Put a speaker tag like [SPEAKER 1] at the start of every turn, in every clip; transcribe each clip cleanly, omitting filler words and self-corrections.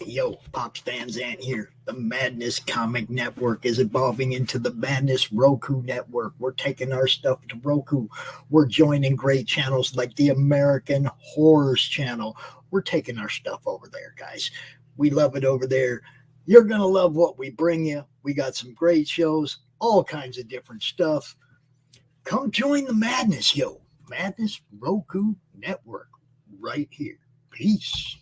[SPEAKER 1] Yo, Pops Van Zant here. The Madness Comic Network is evolving into the Madness Roku Network. We're taking our stuff to Roku. We're joining great channels like the American Horrors channel. We're taking our stuff over there, guys. We love it over there. You're going to love what we bring you. We got some great shows, all kinds of different stuff. Come join the madness, yo. Madness Roku Network right here. Peace.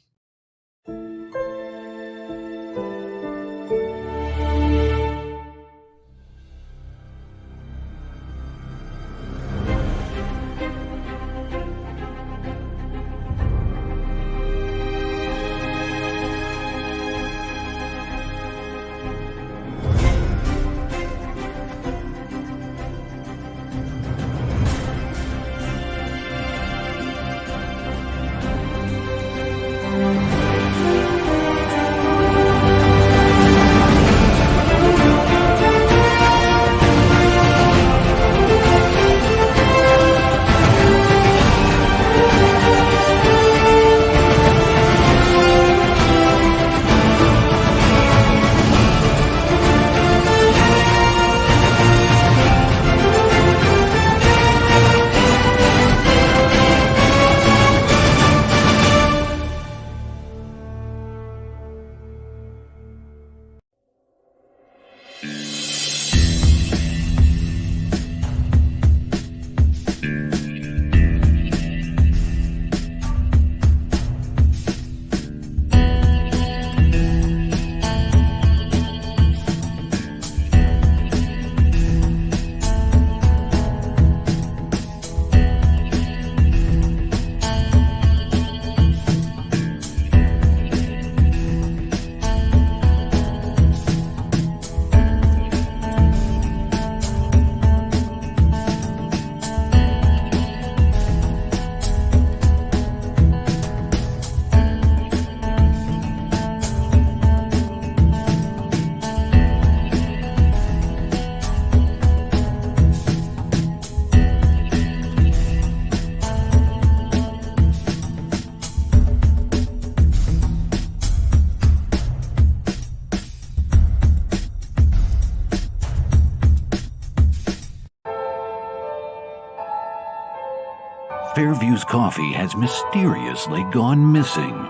[SPEAKER 2] Fairview's coffee has mysteriously gone missing.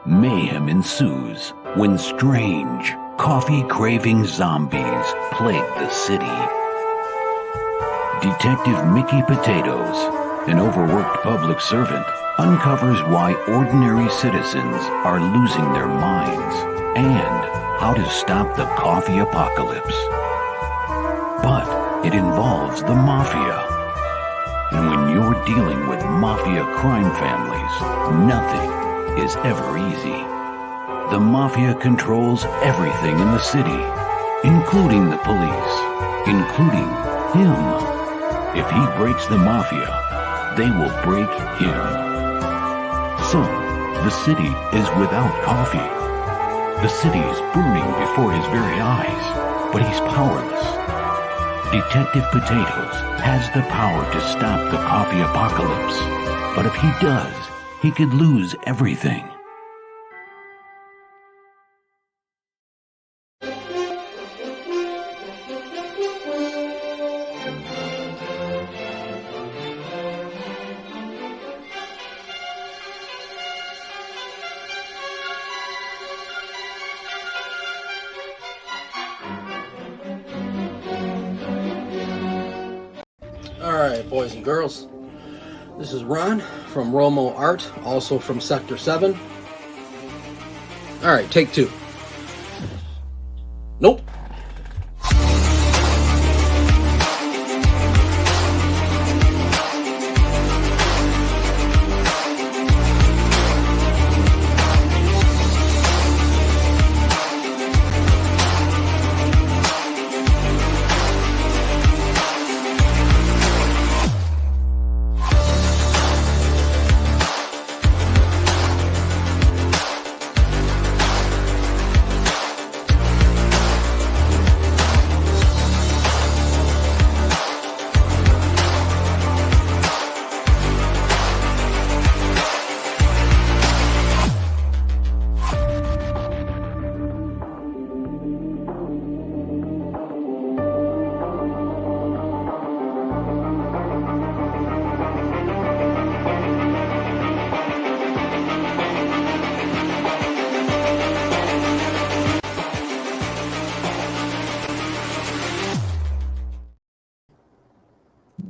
[SPEAKER 2] Mayhem ensues when strange, coffee-craving zombies plague the city. Detective Mickey Potatoes, an overworked public servant, uncovers why ordinary citizens are losing their minds and how to stop the coffee apocalypse. But it involves the mafia. And when you're dealing with mafia crime families, nothing is ever easy. The mafia controls everything in the city, including the police, including him. If he breaks the mafia, they will break him. So, the city is without coffee. The city is burning before his very eyes, but he's powerless. Detective Potatoes has the power to stop the coffee apocalypse, but if he does, he could lose everything.
[SPEAKER 3] Alright, boys and girls, this is Ron from Romo Art, also from Sector 7. Alright, take two. Nope.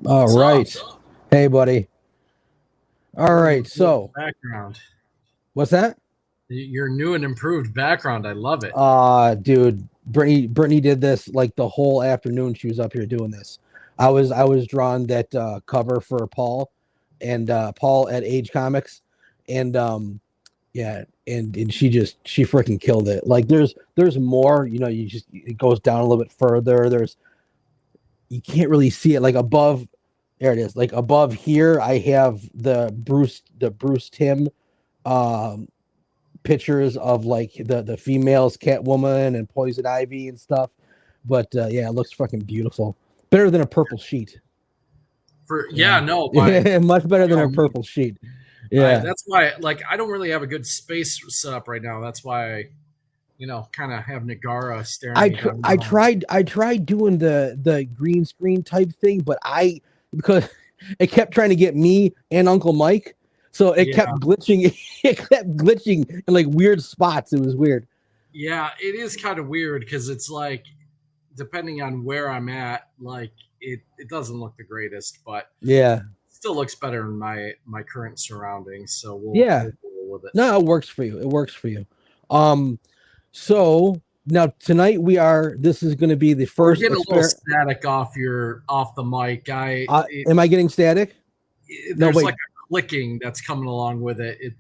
[SPEAKER 4] All right. Hey, buddy. All right. So,
[SPEAKER 5] background.
[SPEAKER 4] What's that?
[SPEAKER 5] Your new and improved background. I love it.
[SPEAKER 4] Dude, Brittany did this like the whole afternoon. She was up here doing this. I was drawing that cover for Paul at Age Comics, and yeah, and she freaking killed it. Like there's more. It goes down a little bit further. You can't really see it like above. There it is. Like above here, I have the Bruce Timm pictures of like the females, Catwoman and Poison Ivy and stuff. But yeah, it looks fucking beautiful. Better than a purple sheet.
[SPEAKER 5] Much
[SPEAKER 4] better than a purple sheet. Yeah,
[SPEAKER 5] that's why. Like, I don't really have a good space set up right now. That's why I, kind of have Nagara staring.
[SPEAKER 4] I tried doing the green screen type thing, but because it kept trying to get me and Uncle Mike, so it kept glitching. It kept glitching in like weird spots. It was weird.
[SPEAKER 5] Yeah, it is kind of weird because it's like, depending on where I'm at, like it doesn't look the greatest, but
[SPEAKER 4] yeah,
[SPEAKER 5] it still looks better in my current surroundings. So we'll deal with it.
[SPEAKER 4] No, it works for you. It works for you. So now tonight this is going to be the first.
[SPEAKER 5] We're getting a little static off the mic.
[SPEAKER 4] Am I getting static?
[SPEAKER 5] There's like a clicking that's coming along with it.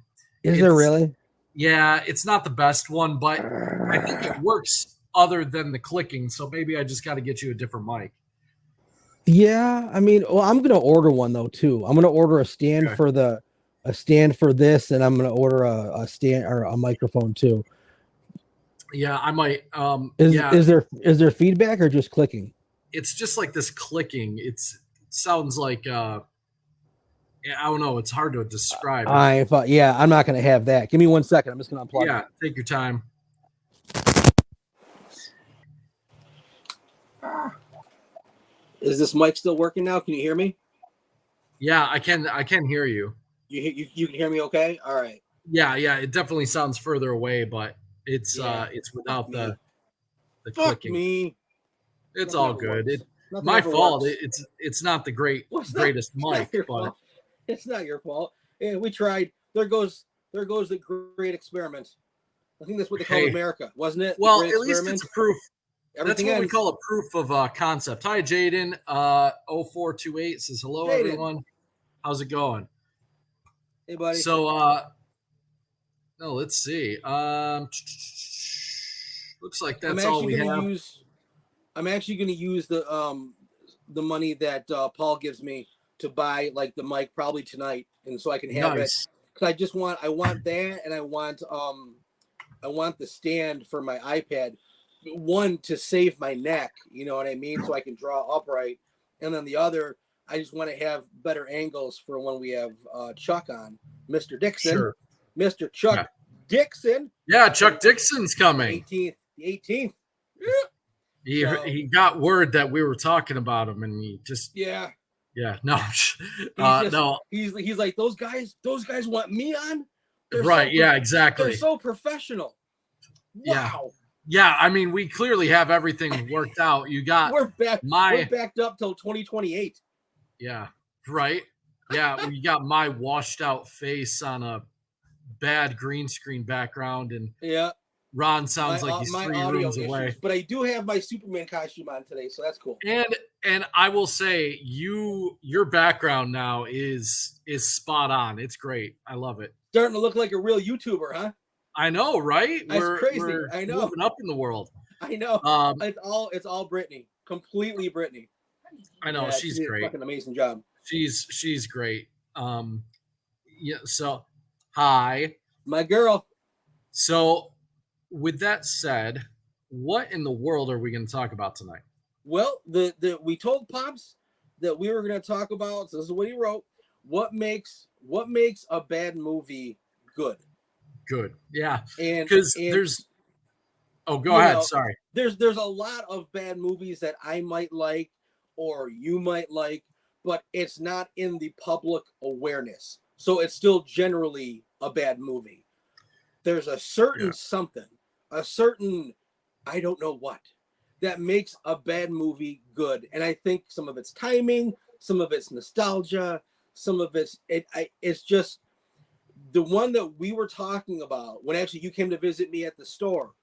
[SPEAKER 4] Is there really?
[SPEAKER 5] Yeah, it's not the best one, but I think it works other than the clicking. So maybe I just got to get you a different mic.
[SPEAKER 4] Yeah, I mean, well, I'm gonna order one though too. I'm gonna order a stand for this, and I'm gonna order a stand or a microphone too.
[SPEAKER 5] Yeah, I might.
[SPEAKER 4] Is there feedback or just clicking?
[SPEAKER 5] It's just like this clicking. It sounds like I don't know. It's hard to describe.
[SPEAKER 4] I'm not gonna have that. Give me 1 second. I'm just gonna unplug.
[SPEAKER 5] Yeah, take your time.
[SPEAKER 4] Is this mic still working now? Can you hear me?
[SPEAKER 5] Yeah, I can hear you.
[SPEAKER 4] You can hear me okay? All right.
[SPEAKER 5] Yeah, it definitely sounds further away, but it's without the clicking.
[SPEAKER 4] Me.
[SPEAKER 5] It's all good. My fault. It's not the greatest mic, but
[SPEAKER 4] it's not your fault. Yeah, we tried. There goes the great experiment. I think that's what they call America, wasn't it?
[SPEAKER 5] Well, at least it's a proof. That's what we call a proof of concept. Hi, Jaden. 0428 says hello, Jaden. Everyone. How's it going?
[SPEAKER 4] Hey, buddy.
[SPEAKER 5] So, let's see. Looks like that's all we have.
[SPEAKER 4] I'm actually going to use the money that Paul gives me to buy like the mic probably tonight, and so I can have it. Because I want that, and I want the stand for my iPad. One, to save my neck, you know what I mean, so I can draw upright, and then the other, I just want to have better angles for when we have Chuck on, Mr. Dixon, Mr. Chuck Dixon.
[SPEAKER 5] Yeah, Chuck Dixon's coming.
[SPEAKER 4] The 18th.
[SPEAKER 5] He got word that we were talking about him, and he just no.
[SPEAKER 4] He's like, those guys want me on.
[SPEAKER 5] Exactly.
[SPEAKER 4] They're so professional. Wow.
[SPEAKER 5] Yeah, I mean, we clearly have everything worked out.
[SPEAKER 4] We're backed up till 2028.
[SPEAKER 5] Yeah, right. Yeah, we got my washed out face on a bad green screen background, and Ron sounds like he's 3 rooms away.
[SPEAKER 4] But I do have my Superman costume on today, so that's cool.
[SPEAKER 5] And I will say, your background now is spot on. It's great. I love it.
[SPEAKER 4] Starting to look like a real YouTuber, huh?
[SPEAKER 5] I know, right?
[SPEAKER 4] That's crazy. I know.
[SPEAKER 5] Moving up in the world.
[SPEAKER 4] I know. It's all Brittany. Completely Brittany.
[SPEAKER 5] I know. She's great.
[SPEAKER 4] Fucking amazing job.
[SPEAKER 5] She's great. So hi.
[SPEAKER 4] My girl.
[SPEAKER 5] So with that said, what in the world are we going to talk about tonight?
[SPEAKER 4] Well, we told Pops that we were going to talk about, so this is what he wrote, what makes a bad movie good.
[SPEAKER 5] Good. Yeah.
[SPEAKER 4] And
[SPEAKER 5] because there's go ahead. Sorry.
[SPEAKER 4] There's a lot of bad movies that I might like or you might like, but it's not in the public awareness. So it's still generally a bad movie. There's a certain I don't know what, that makes a bad movie good. And I think some of it's timing, some of it's nostalgia, some of it's just the one that we were talking about when actually you came to visit me at the store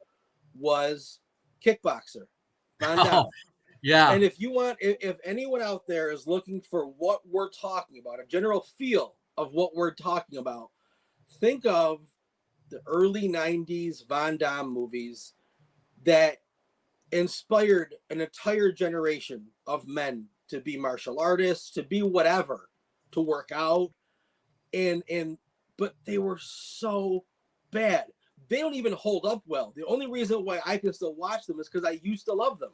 [SPEAKER 4] was Kickboxer.
[SPEAKER 5] Oh, yeah.
[SPEAKER 4] And if anyone out there is looking for what we're talking about, a general feel of what we're talking about, think of the early 90s Van Damme movies that inspired an entire generation of men to be martial artists, to be whatever, to work out. But they were so bad. They don't even hold up well. The only reason why I can still watch them is because I used to love them.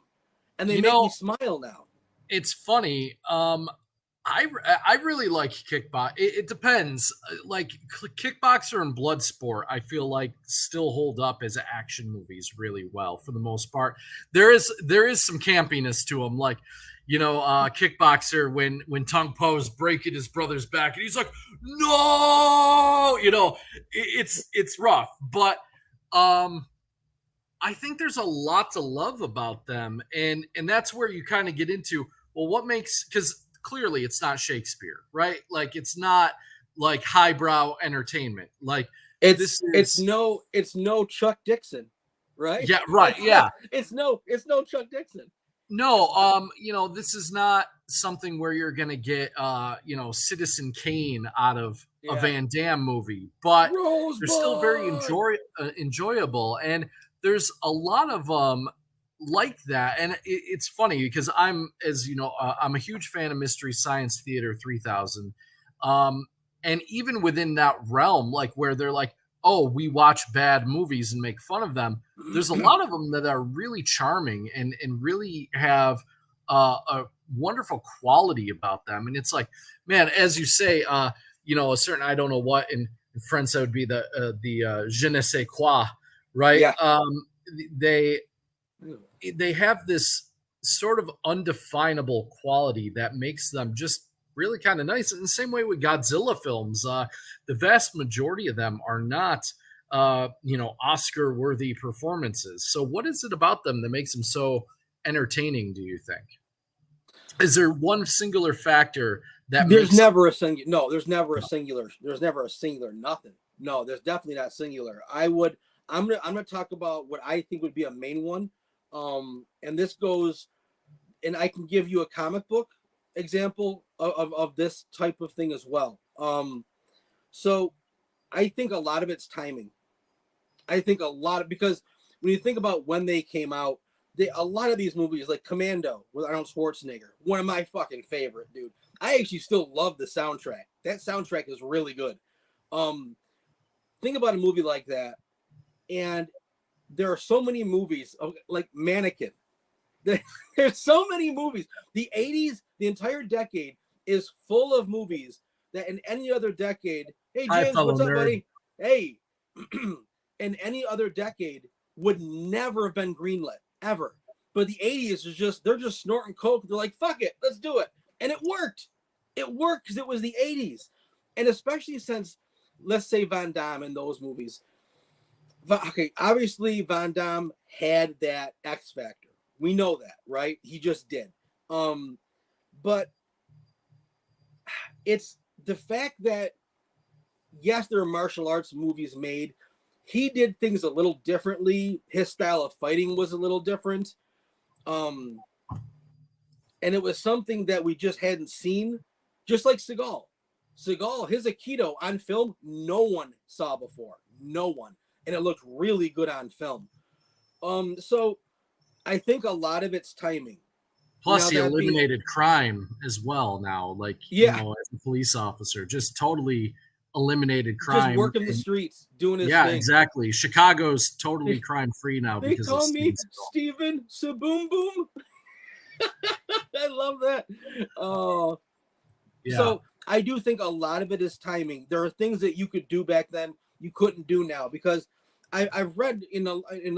[SPEAKER 4] And they make me smile now.
[SPEAKER 5] It's funny. I really like Kickboxer. It depends. Like Kickboxer and Bloodsport, I feel like still hold up as action movies really well for the most part. There is some campiness to them. Like, Kickboxer when Tung Po's breaking his brother's back and he's like, no, it's rough. But I think there's a lot to love about them. And that's where you kind of get into, well, what makes, because clearly it's not Shakespeare, right? Like it's not like highbrow entertainment. Like
[SPEAKER 4] it's no Chuck Dixon, right?
[SPEAKER 5] Yeah, right. Yeah.
[SPEAKER 4] It's no Chuck Dixon.
[SPEAKER 5] No, this is not something where you're going to get, Citizen Kane out of a Van Damme movie, but they're still very enjoyable. And there's a lot of like that. And it's funny because I'm a huge fan of Mystery Science Theater 3000. And even within that realm, like where they're like, oh, we watch bad movies and make fun of them. There's a lot of them that are really charming and really have a wonderful quality about them. And it's like, man, as you say, a certain, I don't know what in French that would be the je ne sais quoi, right?
[SPEAKER 4] Yeah.
[SPEAKER 5] They have this sort of undefinable quality that makes them just really kind of nice. In the same way with Godzilla films, the vast majority of them are not, Oscar-worthy performances. So what is it about them that makes them so entertaining, do you think? Is there one singular factor that
[SPEAKER 4] there's never a singular nothing. No, there's definitely not singular. I'm gonna talk about what I think would be a main one. And this goes, and I can give you a comic book example of this type of thing as well. So I think a lot of it's timing. Because when you think about when they came out, a lot of these movies like Commando with Arnold Schwarzenegger, one of my fucking favorite, dude. I actually still love the soundtrack. That soundtrack is really good. Think about a movie like that. And there are so many movies like Mannequin. There's so many movies. The 80s, the entire decade is full of movies that in any other decade, hey James, what's up, buddy? Hey, in any other decade would never have been greenlit ever. But the 80s is they're just snorting coke. They're like, fuck it, let's do it. And it worked. It worked because it was the 80s. And especially since, let's say Van Damme in those movies. Okay, obviously Van Damme had that X factor. We know that, right? He just did. But it's the fact that, yes, there are martial arts movies made. He did things a little differently. His style of fighting was a little different. And it was something that we just hadn't seen, just like Seagal. Seagal, his Aikido on film, no one saw before. No one. And it looked really good on film. So I think a lot of it's timing.
[SPEAKER 5] Plus, he eliminated crime as well now. Like, as a police officer, just totally eliminated crime.
[SPEAKER 4] Just working the streets, doing his thing.
[SPEAKER 5] Yeah, exactly. Chicago's totally crime-free now.
[SPEAKER 4] They call me Steven Saboom Boom. I love that. So I do think a lot of it is timing. There are things that you could do back then you couldn't do now, because I've read in a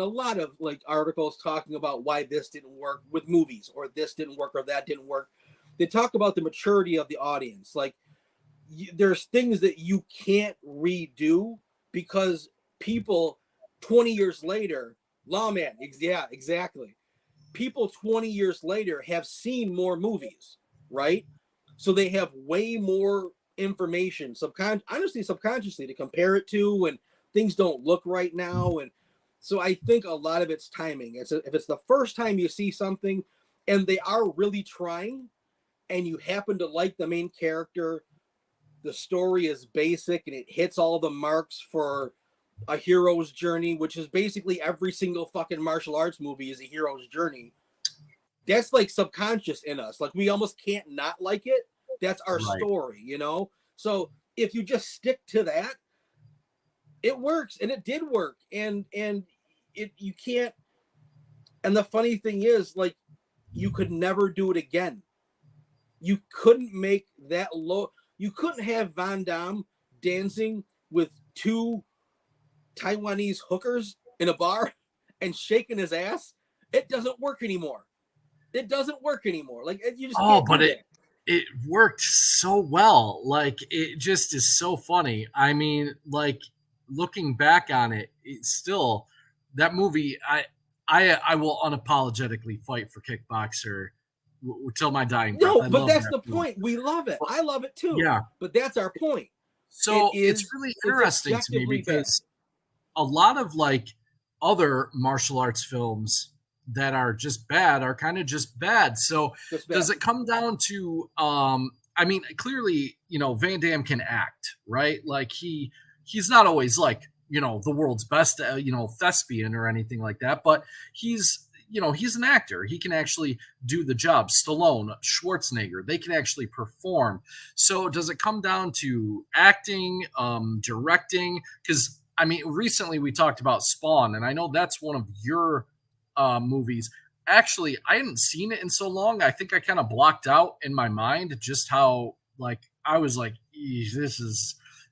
[SPEAKER 4] lot of like articles talking about why this didn't work with movies, or this didn't work, or that didn't work. They talk about the maturity of the audience. Like there's things that you can't redo because people 20 years later, Lawman, yeah, exactly. People 20 years later have seen more movies, right? So they have way more information, honestly, subconsciously, to compare it to, and things don't look right now. And so I think a lot of it's timing. If it's the first time you see something and they are really trying, and you happen to like the main character, the story is basic and it hits all the marks for a hero's journey, which is basically every single fucking martial arts movie is a hero's journey. That's like subconscious in us. Like we almost can't not like it. That's our story, you know? So if you just stick to that, it works, and it did work. And you can't, and the funny thing is, like, you could never do it again. You couldn't make that low. You couldn't have Van Damme dancing with 2 Taiwanese hookers in a bar and shaking his ass. It doesn't work anymore. It doesn't work anymore. Like, you just can't do that.
[SPEAKER 5] It worked so well. Like, it just is so funny. I mean, like, looking back on it, it's still that movie. I will unapologetically fight for Kickboxer till my dying breath.
[SPEAKER 4] No, but that's the point. We love it. I love it too.
[SPEAKER 5] Yeah,
[SPEAKER 4] but that's our point.
[SPEAKER 5] So it's really interesting to me because a lot of like other martial arts films that are just bad are kind of just bad. So does it come down to I mean, clearly, you know, Van Damme can act, right? Like he's not always like, you know, the world's best, you know, thespian or anything like that, but he's, you know, he's an actor. He can actually do the job. Stallone, Schwarzenegger, they can actually perform. So does it come down to acting, directing? Because I mean, recently we talked about Spawn, and I know that's one of your movies. Actually, I hadn't seen it in so long. I think I kind of blocked out in my mind just how, like, I was like,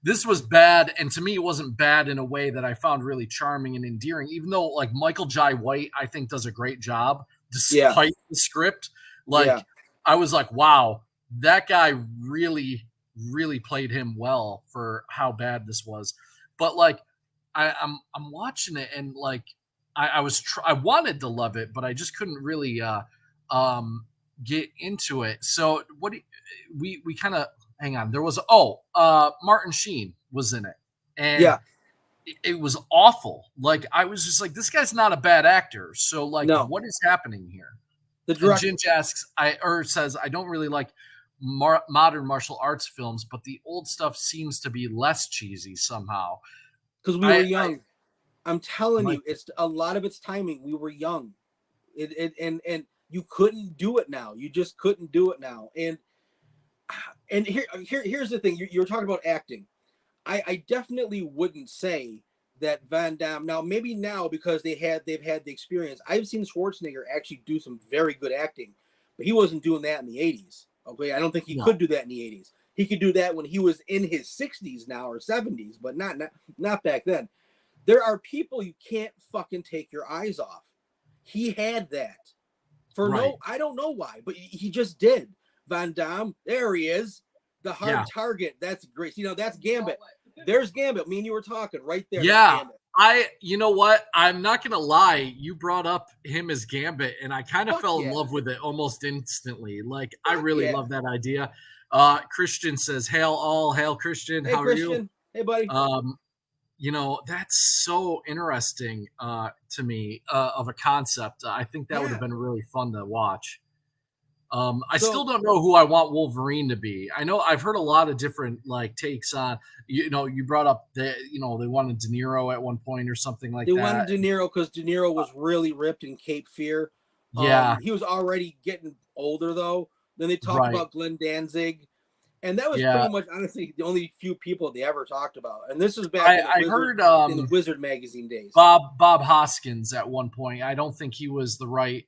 [SPEAKER 5] this was bad. And to me, it wasn't bad in a way that I found really charming and endearing, even though like Michael Jai White, I think, does a great job despite the script. Like, I was like, wow, that guy really, really played him well for how bad this was. But like, I'm watching it, and like, I wanted to love it, but I just couldn't really get into it. So what we kind of hang on. There was Martin Sheen was in it, and it was awful. Like, I was just like, this guy's not a bad actor. So like, what is happening here? The director Ginge asks, says, I don't really like modern martial arts films, but the old stuff seems to be less cheesy somehow.
[SPEAKER 4] Because we were young. I'm telling you, it's a lot of it's timing. We were young, and you couldn't do it now. You just couldn't do it now. And here's the thing. You're talking about acting. I definitely wouldn't say that Van Damme now. Maybe now because they've had the experience. I've seen Schwarzenegger actually do some very good acting, but he wasn't doing that in the 80s. Okay, I don't think he could do that in the 80s. He could do that when he was in his 60s now or 70s, but not back then. There are people you can't fucking take your eyes off. He had that. I don't know why, but he just did. Van Damme, there he is. The hard target. That's great. You know, that's Gambit. There's Gambit. Me and you were talking right there.
[SPEAKER 5] Yeah. You know what? I'm not going to lie. You brought up him as Gambit, and I kind of fell in love with it almost instantly. Like, I really love that idea. Christian says, hail Christian.
[SPEAKER 4] Hey,
[SPEAKER 5] how
[SPEAKER 4] Christian.
[SPEAKER 5] Are you?
[SPEAKER 4] Hey, buddy.
[SPEAKER 5] You know, that's so interesting to me of a concept. I think that would have been really fun to watch. I still don't know who I want Wolverine to be. I know I've heard a lot of different like takes on, you know, you brought up they wanted De Niro at one point or something like that. They wanted
[SPEAKER 4] De Niro because De Niro was really ripped in Cape Fear. He was already getting older though. Then they talked about Glenn Danzig. And that was pretty much, honestly, the only few people they ever talked about. And this was back in the Wizard magazine days.
[SPEAKER 5] Bob Hoskins at one point. I don't think he was the right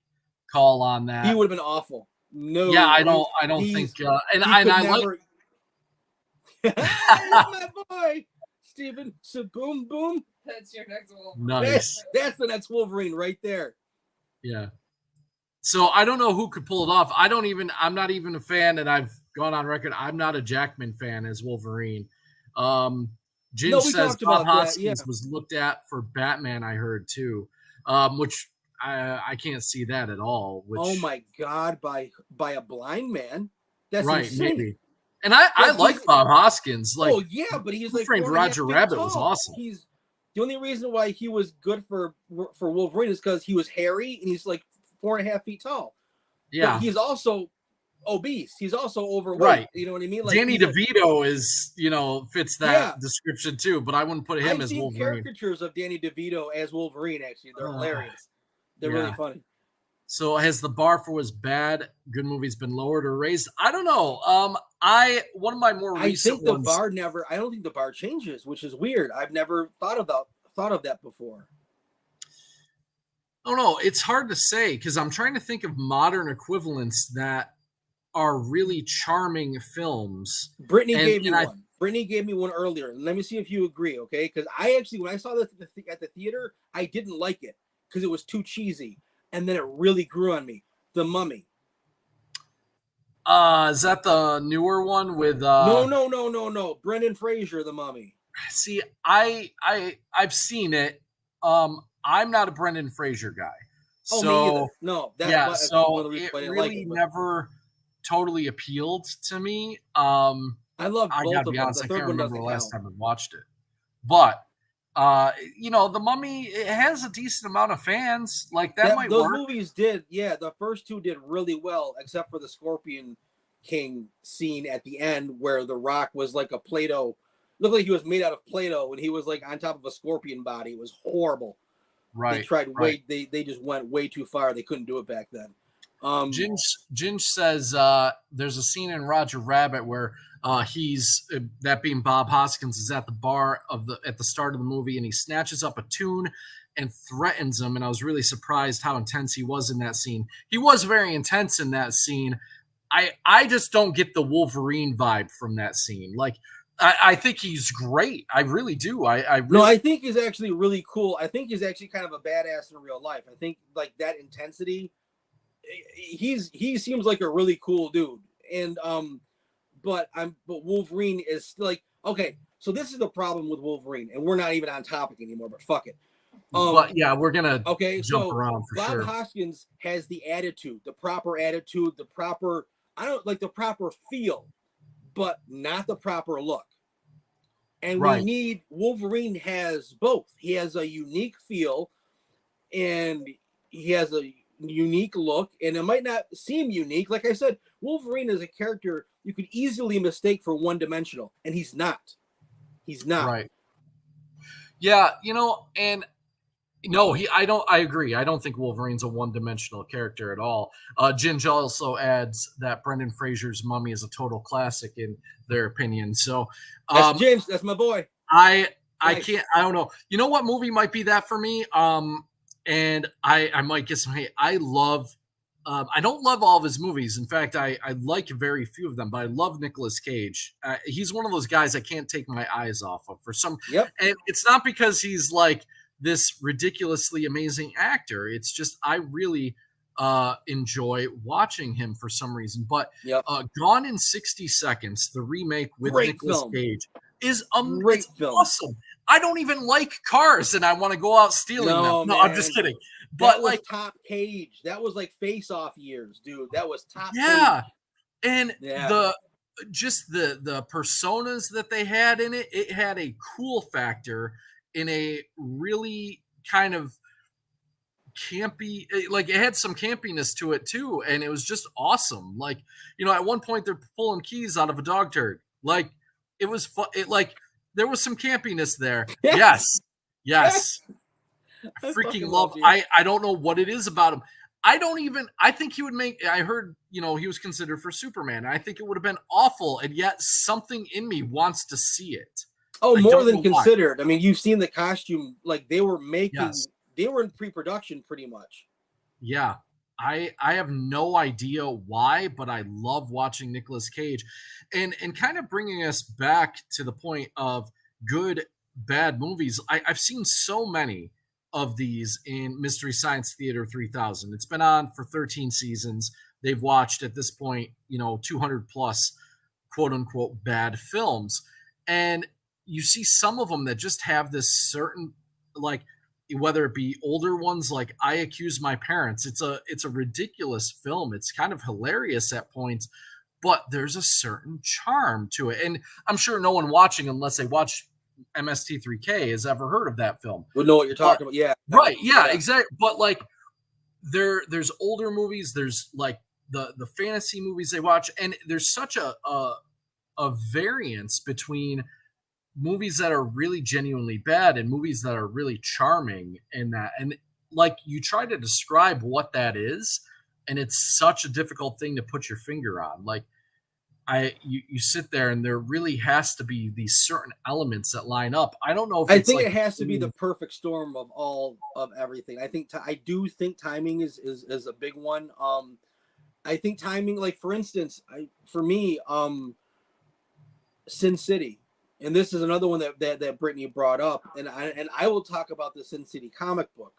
[SPEAKER 5] call on that.
[SPEAKER 4] He would have been awful. No.
[SPEAKER 5] Yeah, I don't think. I like.
[SPEAKER 4] My boy, Steven. So boom.
[SPEAKER 6] That's your next Wolverine.
[SPEAKER 5] Nice.
[SPEAKER 4] That's the next Wolverine right there.
[SPEAKER 5] Yeah. So I don't know who could pull it off. I'm not even a fan, and I've gone on record. I'm not a Jackman fan as Wolverine. Ginge says Bob Hoskins was looked at for Batman, I heard too, which I can't see that at all.
[SPEAKER 4] Oh my God, by a blind man. That's
[SPEAKER 5] right,
[SPEAKER 4] insane.
[SPEAKER 5] maybe. And I like Bob Hoskins. Like,
[SPEAKER 4] oh yeah, but he's like
[SPEAKER 5] Framed
[SPEAKER 4] 4.5
[SPEAKER 5] Roger
[SPEAKER 4] feet
[SPEAKER 5] Rabbit
[SPEAKER 4] tall.
[SPEAKER 5] was awesome.
[SPEAKER 4] He's the only reason why he was good for Wolverine is because he was hairy and he's like 4.5 feet tall.
[SPEAKER 5] Yeah,
[SPEAKER 4] but he's also obese. He's also overweight.
[SPEAKER 5] Right.
[SPEAKER 4] You know what I mean? Like
[SPEAKER 5] Danny DeVito is, fits that description too, but I wouldn't put him
[SPEAKER 4] I've
[SPEAKER 5] as
[SPEAKER 4] seen
[SPEAKER 5] Wolverine.
[SPEAKER 4] Caricatures of Danny DeVito as Wolverine, actually. They're hilarious. They're really funny.
[SPEAKER 5] So has the bar for was bad good movies been lowered or raised? I don't know. One of my more recent ones.
[SPEAKER 4] I don't think the bar changes, which is weird. I've never thought of that before.
[SPEAKER 5] Oh no, it's hard to say because I'm trying to think of modern equivalents that are really charming films.
[SPEAKER 4] Brittany gave me one earlier. Let me see if you agree, okay? Because I actually, when I saw this at the theater, I didn't like it because it was too cheesy, and then it really grew on me. The Mummy.
[SPEAKER 5] Is that the newer one with?
[SPEAKER 4] No. Brendan Fraser, The Mummy.
[SPEAKER 5] See, I've seen it. I'm not a Brendan Fraser guy.
[SPEAKER 4] Oh, me either. No, that's
[SPEAKER 5] so it really never totally appealed to me. I
[SPEAKER 4] love both
[SPEAKER 5] gotta
[SPEAKER 4] of
[SPEAKER 5] be
[SPEAKER 4] them.
[SPEAKER 5] honest,
[SPEAKER 4] The
[SPEAKER 5] I
[SPEAKER 4] third
[SPEAKER 5] can't
[SPEAKER 4] one
[SPEAKER 5] remember the
[SPEAKER 4] doesn't
[SPEAKER 5] last
[SPEAKER 4] count.
[SPEAKER 5] time I watched it. But The Mummy, it has a decent amount of fans. Like that might
[SPEAKER 4] those
[SPEAKER 5] work.
[SPEAKER 4] movies did, the first two did really well, except for the Scorpion King scene at the end where The Rock was like a Play-Doh. Looked like he was made out of Play-Doh when he was like on top of a scorpion body. It was horrible.
[SPEAKER 5] Right.
[SPEAKER 4] They tried they just went way too far. They couldn't do it back then.
[SPEAKER 5] Ginge says there's a scene in Roger Rabbit where he's that being Bob Hoskins is at the bar at the start of the movie and he snatches up a tune and threatens him. And I was really surprised how intense he was in that scene. He was very intense in that scene. I just don't get the Wolverine vibe from that scene. Like I think he's great. I really do. I
[SPEAKER 4] think he's actually really cool. I think he's actually kind of a badass in real life. I think like that intensity. He seems like a really cool dude. And but Wolverine is like, okay, so this is the problem with Wolverine, and we're not even on topic anymore, but fuck it.
[SPEAKER 5] But yeah, we're gonna
[SPEAKER 4] jump
[SPEAKER 5] around for
[SPEAKER 4] Bob
[SPEAKER 5] sure.
[SPEAKER 4] Hoskins has the attitude, the proper attitude, the proper feel, but not the proper look. And Wolverine has both. He has a unique feel and he has a unique look, and it might not seem unique. Like I said, Wolverine is a character you could easily mistake for one-dimensional, and he's not. He's not.
[SPEAKER 5] Right. Yeah, and no, I agree. I don't think Wolverine's a one-dimensional character at all. Ginge also adds that Brendan Fraser's Mummy is a total classic in their opinion. So
[SPEAKER 4] that's Ginge, that's my boy.
[SPEAKER 5] I don't know. You know what movie might be that for me? And I might get some hate. I don't love all of his movies. In fact, I like very few of them, but I love Nicolas Cage. He's one of those guys I can't take my eyes off of for some.
[SPEAKER 4] Yep.
[SPEAKER 5] And it's not because he's like this ridiculously amazing actor. It's just I really enjoy watching him for some reason. But Gone in 60 Seconds, the remake with Nicolas Cage, is awesome. I don't even like cars, and I want to go out stealing them. No, man. I'm just kidding. But
[SPEAKER 4] that was
[SPEAKER 5] like
[SPEAKER 4] top Cage, that was like Face Off years, dude. That was top.
[SPEAKER 5] Yeah,
[SPEAKER 4] Cage.
[SPEAKER 5] And the personas that they had in it, it had a cool factor in a really kind of campy, like it had some campiness to it too, and it was just awesome. Like at one point they're pulling keys out of a dog turd. Like it was fun. There was some campiness there. Yes. I freaking love. I don't know what it is about him. I think he would make. I heard he was considered for Superman. I think it would have been awful, and yet something in me wants to see it.
[SPEAKER 4] Oh, more than considered. Why. I mean, you've seen the costume. Like they were making. Yes. They were in pre-production pretty much.
[SPEAKER 5] Yeah. I have no idea why, but I love watching Nicolas Cage and kind of bringing us back to the point of good, bad movies. I've seen so many of these in Mystery Science Theater 3000. It's been on for 13 seasons. They've watched at this point, 200 plus quote unquote bad films. And you see some of them that just have this certain, like, whether it be older ones like I Accuse My Parents, it's a ridiculous film. It's kind of hilarious at points, but there's a certain charm to it. And I'm sure no one watching, unless they watch MST3K, has ever heard of that film.
[SPEAKER 4] Would know what you're talking about. Yeah.
[SPEAKER 5] Right. Yeah, exactly. But like there's older movies, there's like the fantasy movies they watch, and there's such a variance between movies that are really genuinely bad and movies that are really charming, and like you try to describe what that is, and it's such a difficult thing to put your finger on. Like you sit there and there really has to be these certain elements that line up. I don't know if
[SPEAKER 4] I think it has to be the perfect storm of all of everything. I do think timing is a big one. I think timing, like for instance, for me, Sin City. And this is another one that Brittany brought up, and I will talk about the Sin City comic book,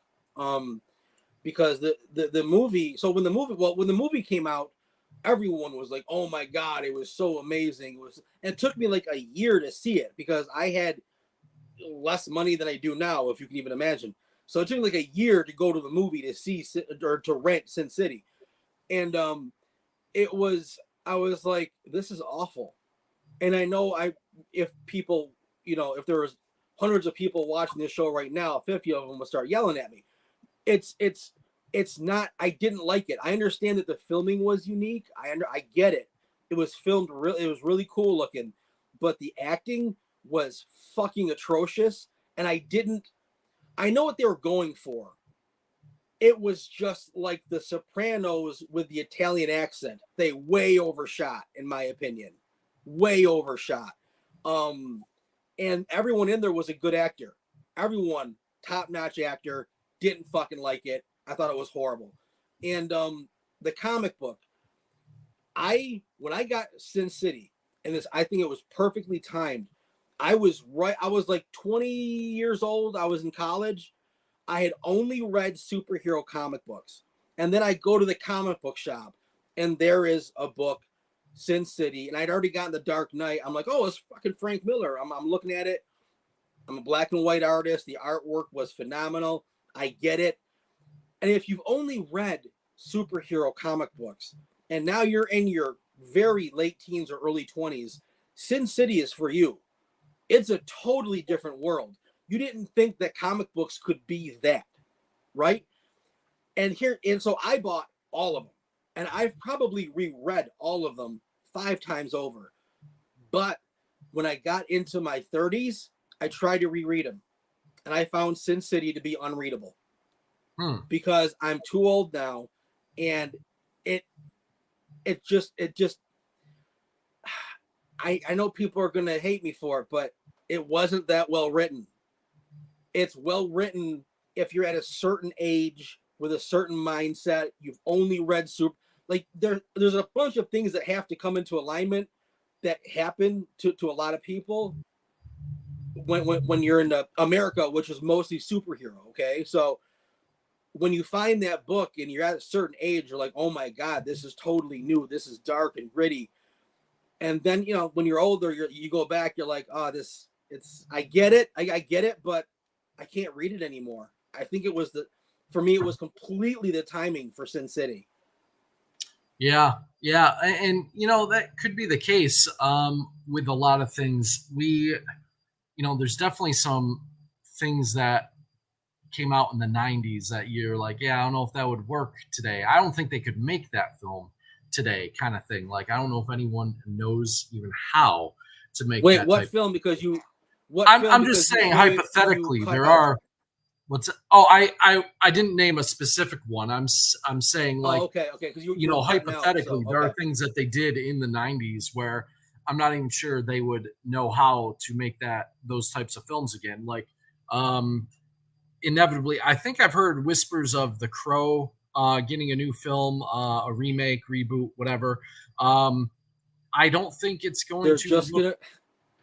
[SPEAKER 4] because the movie. So when the movie came out, everyone was like, "Oh my god, it was so amazing!" It took me like a year to see it because I had less money than I do now, if you can even imagine. So it took me like a year to go to the movie to see or to rent Sin City, and I was like, "This is awful." And I know if people, if there was hundreds of people watching this show right now, 50 of them would start yelling at me. It's not, I didn't like it. I understand that the filming was unique. I get it. It was filmed it was really cool looking, but the acting was fucking atrocious. And I know what they were going for. It was just like The Sopranos with the Italian accent. They way overshot, in my opinion. Way overshot. And everyone in there was a good actor. Everyone, top-notch actor, didn't fucking like it. I thought it was horrible. And the comic book, when I got Sin City, and I think it was perfectly timed. I was like 20 years old. I was in college. I had only read superhero comic books. And then I go to the comic book shop, and there is a book, Sin City, and I'd already gotten The Dark Knight. I'm like, oh, it's fucking Frank Miller. I'm looking at it. I'm a black and white artist. The artwork was phenomenal. I get it. And if you've only read superhero comic books, and now you're in your very late teens or early 20s, Sin City is for you. It's a totally different world. You didn't think that comic books could be that, right? And so I bought all of them. And I've probably reread all of them 5 times over. But when I got into my 30s, I tried to reread them. And I found Sin City to be unreadable. Because I'm too old now. And it just I know people are going to hate me for it, but it wasn't that well written. It's well written if you're at a certain age with a certain mindset. You've only read like there's a bunch of things that have to come into alignment that happen to a lot of people when you're in America, which is mostly superhero. Okay, so when you find that book and you're at a certain age, you're like, oh my god, this is totally new. This is dark and gritty. And then when you're older, you go back, you're like, oh, I get it, I get it, but I can't read it anymore. I think it was for me, it was completely the timing for Sin City.
[SPEAKER 5] Yeah. And that could be the case with a lot of things. There's definitely some things that came out in the 90s that you're like, yeah, I don't know if that would work today. I don't think they could make that film today, kind of thing. Like, I don't know if anyone knows even how to make that.
[SPEAKER 4] Wait, what film? Because
[SPEAKER 5] I'm just saying, hypothetically, there are. I didn't name a specific one. I'm saying, like,
[SPEAKER 4] okay, because
[SPEAKER 5] hypothetically, there are things that they did in the 90s where I'm not even sure they would know how to make those types of films again. Like, inevitably, I think I've heard whispers of The Crow getting a new film, a remake, reboot, whatever. I don't think it's going
[SPEAKER 4] They're
[SPEAKER 5] to.
[SPEAKER 4] Just gonna,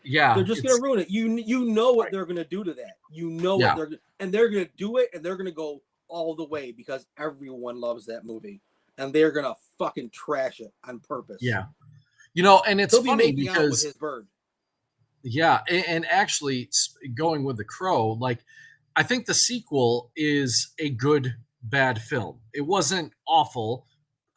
[SPEAKER 5] yeah,
[SPEAKER 4] they're just gonna ruin it. You know what they're gonna do to that. They're gonna do it, and they're gonna go all the way because everyone loves that movie, and they're gonna fucking trash it on purpose.
[SPEAKER 5] Yeah, and it's funny because
[SPEAKER 4] out with his bird.
[SPEAKER 5] Yeah, and actually going with The Crow, like, I think the sequel is a good bad film. It wasn't awful.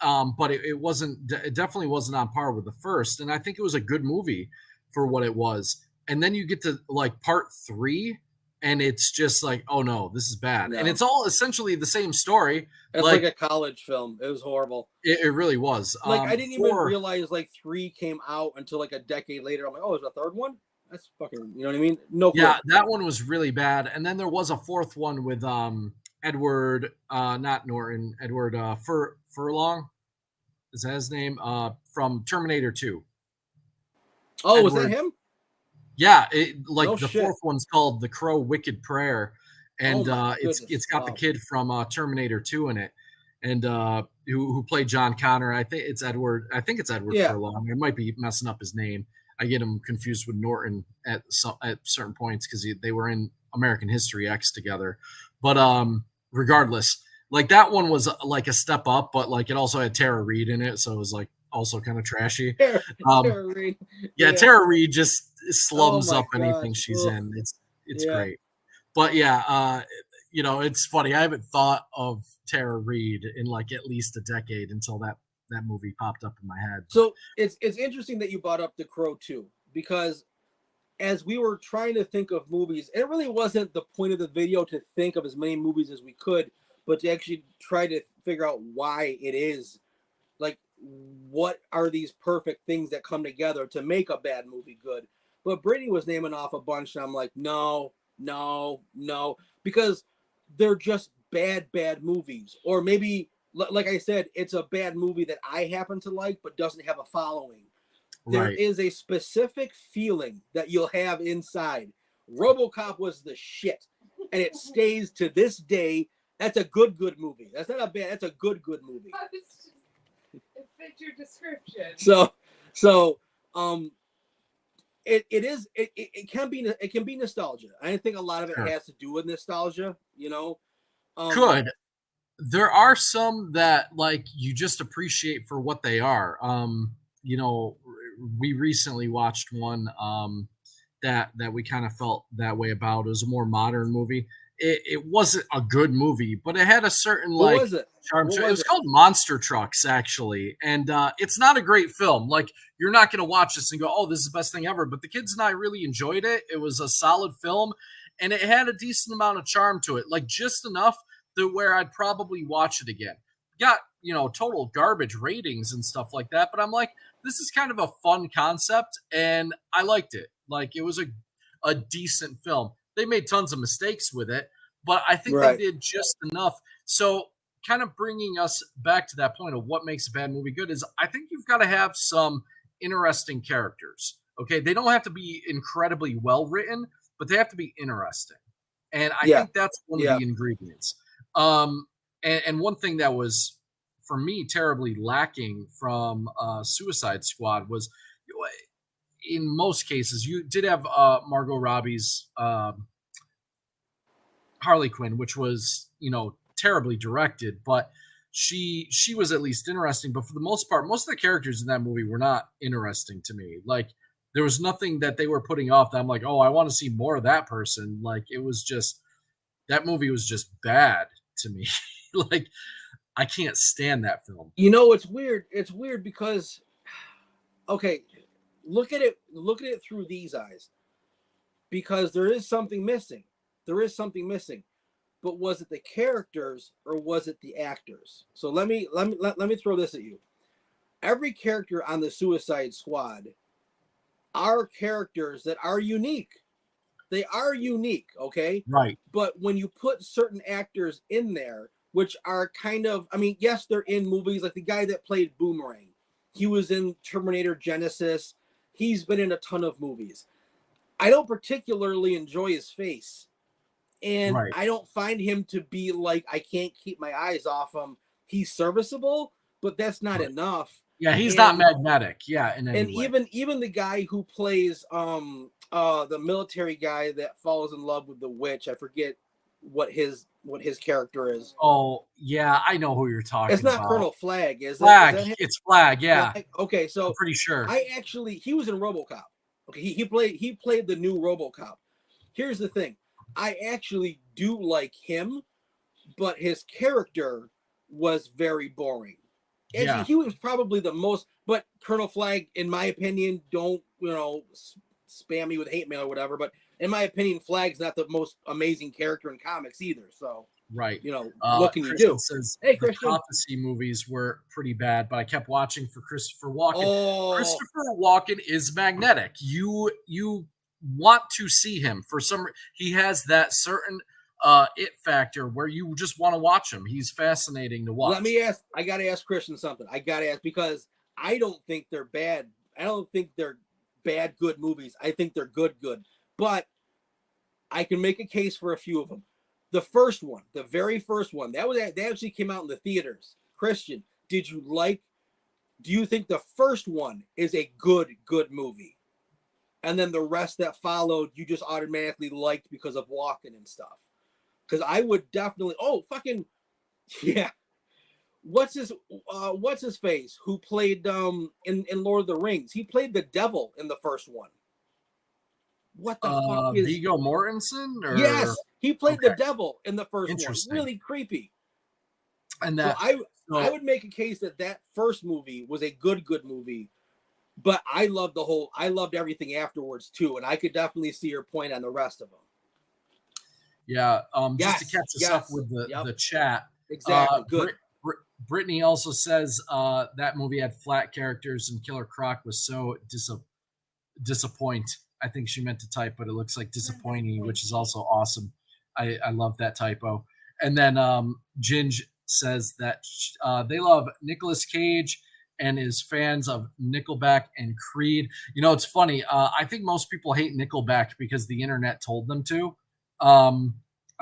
[SPEAKER 5] but it definitely wasn't on par with the first. And I think it was a good movie for what it was. And then you get to like part 3, and it's just like, oh no, this is bad.
[SPEAKER 4] No.
[SPEAKER 5] And it's all essentially the same story.
[SPEAKER 4] It's like a college film. It was horrible.
[SPEAKER 5] It really was.
[SPEAKER 4] Like I didn't even realize like 3 came out until like a decade later. I'm like, oh, there's a third one? That's fucking, you know what I mean? No clue.
[SPEAKER 5] Yeah, that one was really bad. And then there was a 4th one with Edward, not Norton, Edward Furlong. Is that his name? From Terminator 2.
[SPEAKER 4] Oh, Edward. Was that him?
[SPEAKER 5] Yeah, the 4th one's called The Crow Wicked Prayer, and it's got the kid from Terminator 2 in it, and who played John Connor. I think it's Edward Furlong. I might be messing up his name. I get him confused with Norton at certain points because they were in American History X together. But regardless, like that one was like a step up, but like it also had Tara Reid in it, so it was like also kind of trashy.
[SPEAKER 4] Tara Reid.
[SPEAKER 5] Yeah, Tara Reid just slums up anything she's in. It's great. But yeah, it's funny. I haven't thought of Tara Reid in like at least a decade until that movie popped up in my head.
[SPEAKER 4] So it's interesting that you brought up The Crow 2, because as we were trying to think of movies, it really wasn't the point of the video to think of as many movies as we could, but to actually try to figure out why it is. Like, what are these perfect things that come together to make a bad movie good? But Brittany was naming off a bunch, and I'm like, no, because they're just bad movies. Or maybe, like I said, it's a bad movie that I happen to like, but doesn't have a following. There is a specific feeling that you'll have inside. RoboCop was the shit, and it stays to this day. That's a good movie. That's not a bad. That's a good movie.
[SPEAKER 6] It fits your description.
[SPEAKER 4] So, it can be nostalgia. I think a lot of it has to do with nostalgia.
[SPEAKER 5] Could. There are some that like you just appreciate for what they are. We recently watched one that we kind of felt that way about. It was a more modern movie. It wasn't a good movie, but it had a certain like charm. It was called Monster Trucks, actually, and it's not a great film. Like, you're not going to watch this and go, "Oh, this is the best thing ever." But the kids and I really enjoyed it. It was a solid film, and it had a decent amount of charm to it, like just enough to where I'd probably watch it again. Got total garbage ratings and stuff like that, but I'm like, this is kind of a fun concept, and I liked it. Like, it was a decent film. They made tons of mistakes with it, but I think they did just enough. So kind of bringing us back to that point of what makes a bad movie good is I think you've got to have some interesting characters. Okay. They don't have to be incredibly well written, but they have to be interesting. And I think that's one of the ingredients. And one thing that was, for me, terribly lacking from Suicide Squad was, in most cases, you did have Margot Robbie's Harley Quinn, which was, terribly directed, but she was at least interesting. But for the most part, most of the characters in that movie were not interesting to me. Like, there was nothing that they were putting off that I'm like, oh, I want to see more of that person. Like, it was just, that movie was just bad to me. Like, I can't stand that film.
[SPEAKER 4] It's weird. It's weird because, okay, look at it through these eyes, because there is something missing. But was it the characters or was it the actors? So let me throw this at you. Every character on the Suicide Squad are characters that are unique. They are unique, okay?
[SPEAKER 5] Right.
[SPEAKER 4] But when you put certain actors in there, which are kind of, yes, they're in movies, like the guy that played Boomerang. He was in Terminator Genesis. He's been in a ton of movies. I don't particularly enjoy his face. And I don't find him to be like, I can't keep my eyes off him. He's serviceable, but that's not enough.
[SPEAKER 5] Yeah, he's not magnetic. Yeah, in any
[SPEAKER 4] way. Even the guy who plays the military guy that falls in love with the witch, I forget what his character is.
[SPEAKER 5] Oh, yeah, I know who you're talking about.
[SPEAKER 4] It's not Colonel Flag, is
[SPEAKER 5] Flag.
[SPEAKER 4] Is that
[SPEAKER 5] it's Flag, yeah.
[SPEAKER 4] Flag? Okay, so
[SPEAKER 5] I'm pretty sure.
[SPEAKER 4] He was in RoboCop. Okay, he played the new RoboCop. Here's the thing. I actually do like him, but his character was very boring. Actually, he was probably the most. But Colonel Flag, in my opinion, don't spam me with hate mail or whatever. But in my opinion, Flag's not the most amazing character in comics either. So
[SPEAKER 5] right,
[SPEAKER 4] what can
[SPEAKER 5] Christian
[SPEAKER 4] you do?
[SPEAKER 5] Says
[SPEAKER 4] hey,
[SPEAKER 5] the
[SPEAKER 4] Christian.
[SPEAKER 5] Prophecy movies were pretty bad, but I kept watching for Christopher Walken.
[SPEAKER 4] Oh.
[SPEAKER 5] Christopher Walken is magnetic. You want to see him for some. He has that certain it factor where you just want to watch him. He's fascinating to watch.
[SPEAKER 4] I got to ask Christian something. I got to ask because I don't think they're bad. I don't think they're bad, good movies. I think they're good. But I can make a case for a few of them. The first one, the very first one, they actually came out in the theaters. Christian, do you think the first one is a good movie? And then the rest that followed, you just automatically liked because of Walken and stuff. Because I would definitely, what's his face who played in Lord of the Rings? He played the devil in the first one. What the fuck is
[SPEAKER 5] Viggo Mortensen? Or?
[SPEAKER 4] Yes, he played the devil in the first one. Really creepy.
[SPEAKER 5] And that
[SPEAKER 4] I would make a case that first movie was a good movie, but I loved everything afterwards too, and I could definitely see your point on the rest of them.
[SPEAKER 5] Yeah, just to catch us up with the chat.
[SPEAKER 4] Exactly. Good.
[SPEAKER 5] Brittany also says that movie had flat characters and Killer Croc was so disappoint. I think she meant to type, but it looks like disappointing, which is also awesome. I love that typo. And then Ginge says that they love Nicolas Cage and is fans of Nickelback and Creed. It's funny. I think most people hate Nickelback because the internet told them to.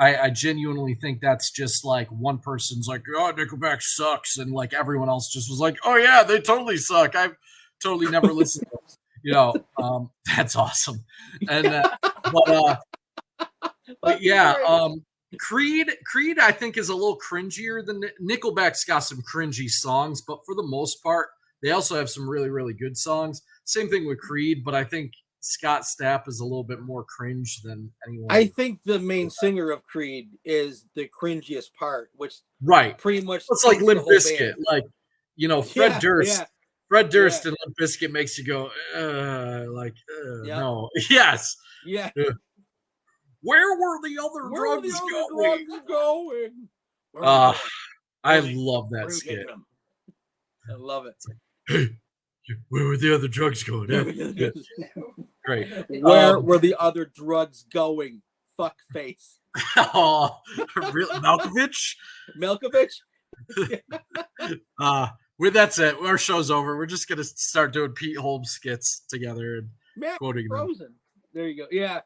[SPEAKER 5] I genuinely think that's just like one person's like, oh, Nickelback sucks. And like everyone else just was like, oh yeah, they totally suck. I've totally never listened to them. That's awesome. And, but yeah, Creed, I think is a little cringier than Nickelback's got some cringy songs, but for the most part, they also have some really, really good songs. Same thing with Creed, but I think Scott Stapp is a little bit more cringe than anyone.
[SPEAKER 4] I think the main singer of Creed is the cringiest part, which pretty much
[SPEAKER 5] it's like Limp Bizkit, like Fred Durst. Fred Durst and Limp Bizkit makes you go, no, yes,
[SPEAKER 4] yeah.
[SPEAKER 5] Where were the other drugs going? I love that skit.
[SPEAKER 4] I love it.
[SPEAKER 5] Hey, where were the other drugs going? Great.
[SPEAKER 4] Where were the other drugs going? Fuck face.
[SPEAKER 5] Malkovich? With that said, our show's over. We're just gonna start doing Pete Holmes skits together and quoting
[SPEAKER 4] Frozen.
[SPEAKER 5] them.
[SPEAKER 4] There you go. Yeah.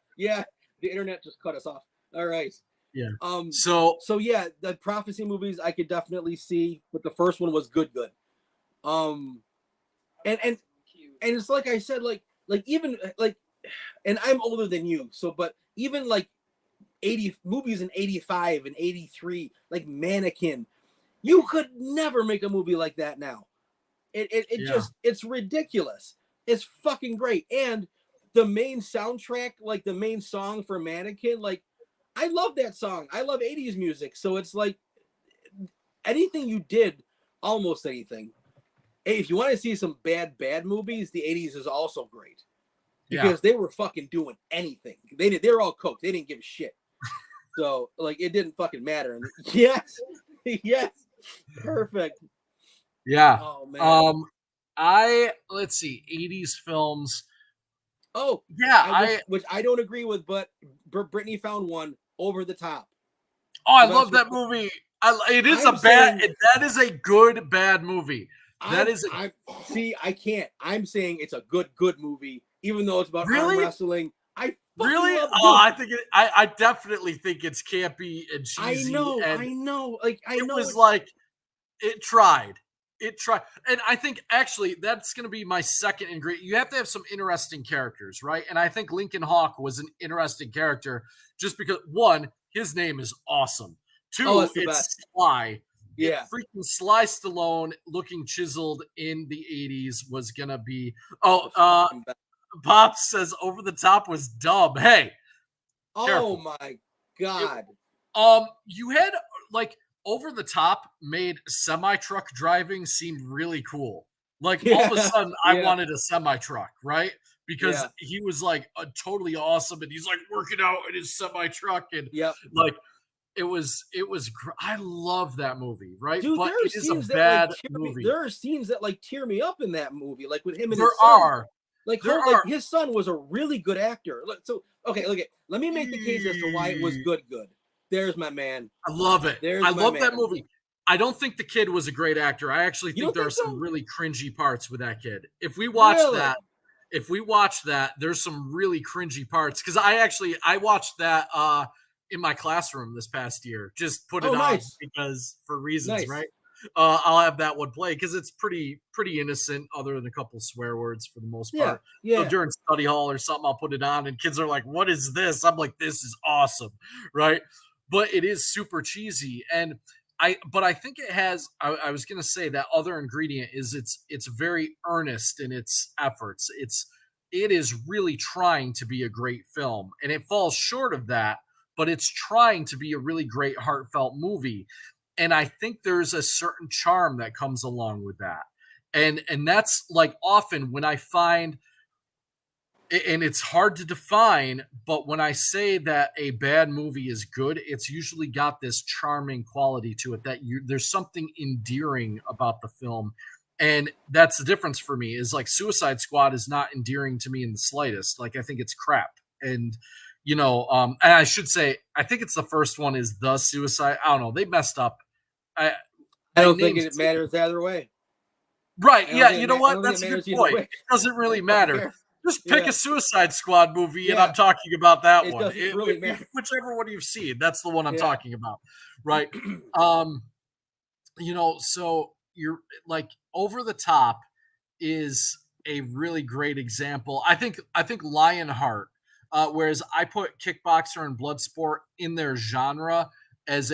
[SPEAKER 4] The internet just cut us off. All right.
[SPEAKER 5] Yeah.
[SPEAKER 4] So yeah, the prophecy movies I could definitely see, but the first one was good. And it's like I said, like even like, and I'm older than you, so but even like 80 movies in 85 and 83, like Mannequin, you could never make a movie like that now. It's ridiculous. It's fucking great. And the main soundtrack, like the main song for Mannequin, like I love that song. I love 80s music. So it's like anything you did, almost anything. Hey, if you want to see some bad movies, the 80s is also great. Because they were fucking doing anything. They were all coked. They didn't give a shit. So like it didn't fucking matter. Yes. Perfect.
[SPEAKER 5] Yeah.
[SPEAKER 4] Oh man.
[SPEAKER 5] Let's see, 80s films.
[SPEAKER 4] Oh
[SPEAKER 5] yeah,
[SPEAKER 4] which I don't agree with, but Brittany found one, Over the Top.
[SPEAKER 5] Oh, I love that movie. That is a good bad movie. I
[SPEAKER 4] can't. I'm saying it's a good movie, even though it's about arm wrestling. I
[SPEAKER 5] definitely think it's campy and cheesy.
[SPEAKER 4] I know. Like
[SPEAKER 5] it tried. And I think actually that's going to be my second ingredient. You have to have some interesting characters, right? And I think Lincoln Hawk was an interesting character just because, one, his name is awesome. Two, it's Sly.
[SPEAKER 4] Yeah.
[SPEAKER 5] Freaking Sly Stallone looking chiseled in the 80s was going to be. Pop says Over the Top was dumb. Hey.
[SPEAKER 4] Oh, my God.
[SPEAKER 5] You had like Over the Top made semi-truck driving seem really cool. Like all of a sudden I wanted a semi-truck, right? Because he was like totally awesome, and he's like working out in his semi-truck, and like it was I love that movie, right?
[SPEAKER 4] Dude,
[SPEAKER 5] but
[SPEAKER 4] there are
[SPEAKER 5] it is
[SPEAKER 4] scenes
[SPEAKER 5] a bad
[SPEAKER 4] that
[SPEAKER 5] movie.
[SPEAKER 4] There are scenes that like tear me up in that movie, like with him and
[SPEAKER 5] There
[SPEAKER 4] his son.
[SPEAKER 5] are.
[SPEAKER 4] Like, his son was a really good actor. So, okay, look, let me make the case as to why it was good. There's my man.
[SPEAKER 5] I love it. I love that movie. I don't think the kid was a great actor. I actually think there are some really cringy parts with that kid. If we watch that, there's some really cringy parts. Because I watched that in my classroom this past year. Just put it on because for reasons, right? I'll have that one play because it's pretty innocent, other than a couple swear words for the most part. So during study hall or something, I'll put it on, and kids are like, "What is this?" I'm like, "This is awesome," right? But it is super cheesy, and I think it has. I was gonna say that other ingredient is it's very earnest in its efforts. It is really trying to be a great film, and it falls short of that, but it's trying to be a really great heartfelt movie. And I think there's a certain charm that comes along with that. And that's like often when I find, and it's hard to define, but when I say that a bad movie is good, it's usually got this charming quality to it, that there's something endearing about the film. And that's the difference for me, is like Suicide Squad is not endearing to me in the slightest. Like, I think it's crap. And and I should say, I think it's the first one is The Suicide. I don't know. They messed up. I
[SPEAKER 4] don't think it matters either way.
[SPEAKER 5] Right. Yeah. You know what? That's a good point. It doesn't really matter. Just pick a Suicide Squad movie, and I'm talking about that one.
[SPEAKER 4] Doesn't really matter.
[SPEAKER 5] Whichever one you've seen, that's the one I'm talking about. Right. So you're like, Over the Top is a really great example. I think Lionheart, whereas I put Kickboxer and Bloodsport in their genre as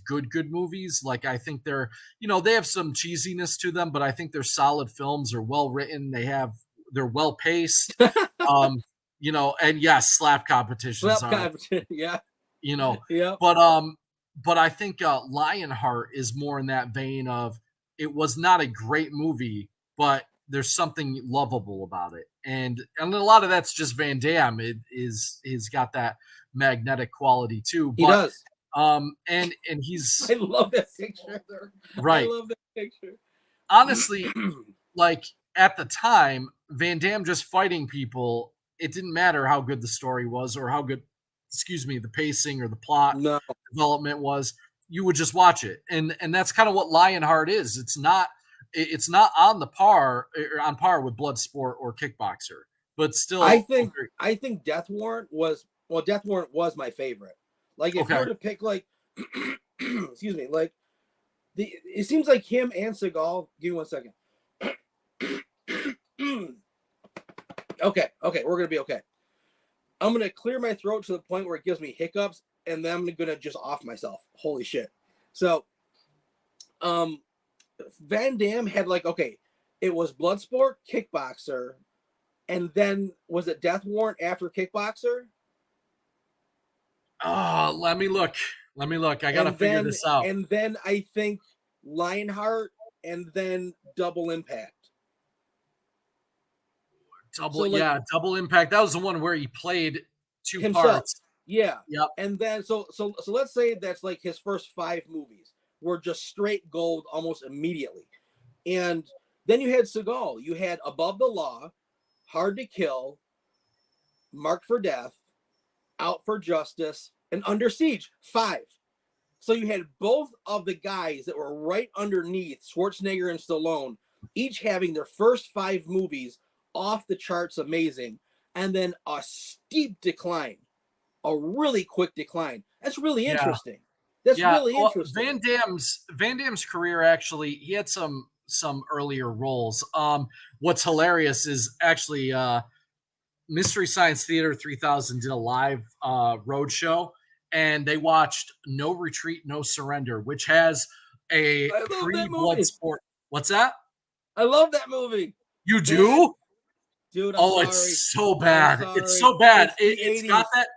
[SPEAKER 5] good movies. Like, I think they're, they have some cheesiness to them, but I think they're solid films. They're well written. They're well paced. And yes, slap competitions are, but I think Lionheart is more in that vein of, it was not a great movie, but there's something lovable about it. And a lot of that's just Van Damme. He's got that magnetic quality too.
[SPEAKER 4] He does.
[SPEAKER 5] And he's,
[SPEAKER 4] I love that picture.
[SPEAKER 5] Right.
[SPEAKER 4] I love that picture.
[SPEAKER 5] Honestly, like at the time, Van Damme just fighting people, it didn't matter how good the story was or how good, the pacing or the plot development was. You would just watch it. And that's kind of what Lionheart is. It's not on par with Bloodsport or Kickboxer, but still,
[SPEAKER 4] I think Death Warrant was my favorite. Like, if you were to pick, like, like it seems like him and Seagal. Give me 1 second. Okay, we're gonna be okay. I'm gonna clear my throat to the point where it gives me hiccups, and then I'm gonna just off myself. Holy shit! So, Van Damme had it was Bloodsport, Kickboxer, and then was it Death Warrant after Kickboxer?
[SPEAKER 5] Oh, let me look. I gotta figure this out.
[SPEAKER 4] And then I think Lionheart, and then Double Impact.
[SPEAKER 5] Double Impact. That was the one where he played two
[SPEAKER 4] himself.
[SPEAKER 5] Parts.
[SPEAKER 4] Yeah.
[SPEAKER 5] Yep.
[SPEAKER 4] And then so let's say that's like his first 5 movies were just straight gold almost immediately. And then you had Seagal. You had Above the Law, Hard to Kill, Marked for Death, Out for Justice, and Under Siege. 5. So you had both of the guys that were right underneath Schwarzenegger and Stallone, each having their first 5 movies off the charts amazing, and then a steep decline, a really quick decline. That's really interesting. Interesting.
[SPEAKER 5] Van Damme's career, actually, he had some earlier roles. What's hilarious is actually Mystery Science Theater 3000 did a live road show, and they watched No Retreat, No Surrender, which has a pre-Bloodsport. What's that?
[SPEAKER 4] I love that movie.
[SPEAKER 5] You do?
[SPEAKER 4] Dude, I'm sorry.
[SPEAKER 5] It's so bad. It's so bad. It's got that.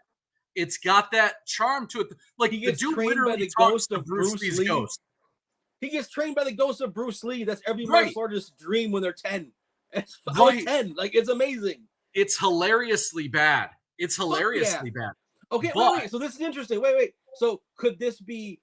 [SPEAKER 5] it's got that charm to it. Like
[SPEAKER 4] he
[SPEAKER 5] the
[SPEAKER 4] gets
[SPEAKER 5] dude
[SPEAKER 4] trained by
[SPEAKER 5] literally
[SPEAKER 4] the
[SPEAKER 5] talks
[SPEAKER 4] ghost
[SPEAKER 5] to
[SPEAKER 4] of Bruce
[SPEAKER 5] Lee's
[SPEAKER 4] Lee.
[SPEAKER 5] ghost.
[SPEAKER 4] He gets trained by the ghost of Bruce Lee. That's every
[SPEAKER 5] Right.
[SPEAKER 4] martial artist's dream when they're 10. I was
[SPEAKER 5] Right.
[SPEAKER 4] 10. Like, it's amazing.
[SPEAKER 5] It's hilariously bad. It's hilariously bad.
[SPEAKER 4] Okay,
[SPEAKER 5] But-
[SPEAKER 4] wait. So this is interesting. Wait. So could this be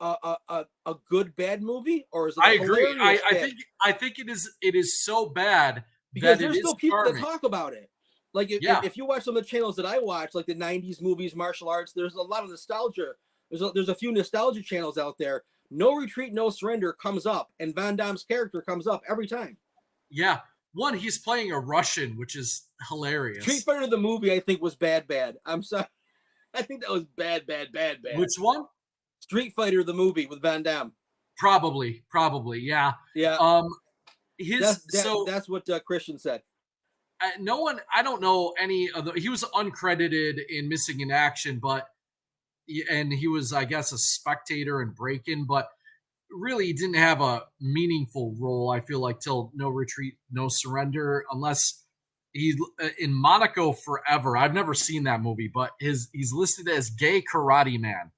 [SPEAKER 4] a good bad movie, or is it?
[SPEAKER 5] I agree.
[SPEAKER 4] I
[SPEAKER 5] I think it is so bad
[SPEAKER 4] because
[SPEAKER 5] that
[SPEAKER 4] there's
[SPEAKER 5] it
[SPEAKER 4] still
[SPEAKER 5] is
[SPEAKER 4] people
[SPEAKER 5] charming.
[SPEAKER 4] that talk about it. Like if you watch some of the channels that I watch, like the 90s movies, martial arts, there's a lot of nostalgia. There's a few nostalgia channels out there. No Retreat, No Surrender comes up, and Van Damme's character comes up every time.
[SPEAKER 5] Yeah. One, he's playing a Russian, which is hilarious.
[SPEAKER 4] Street Fighter the movie, I think, was bad. I'm sorry. I think that was bad.
[SPEAKER 5] Which one?
[SPEAKER 4] Street Fighter the movie with Van Damme.
[SPEAKER 5] Probably, yeah.
[SPEAKER 4] Yeah. That's what Christian said.
[SPEAKER 5] I don't know any of the. He was uncredited in Missing in Action, and he was, I guess, a spectator in Break-In, but really didn't have a meaningful role, I feel like, till No Retreat, No Surrender, unless he's in Monaco Forever. I've never seen that movie, but he's listed as gay karate man,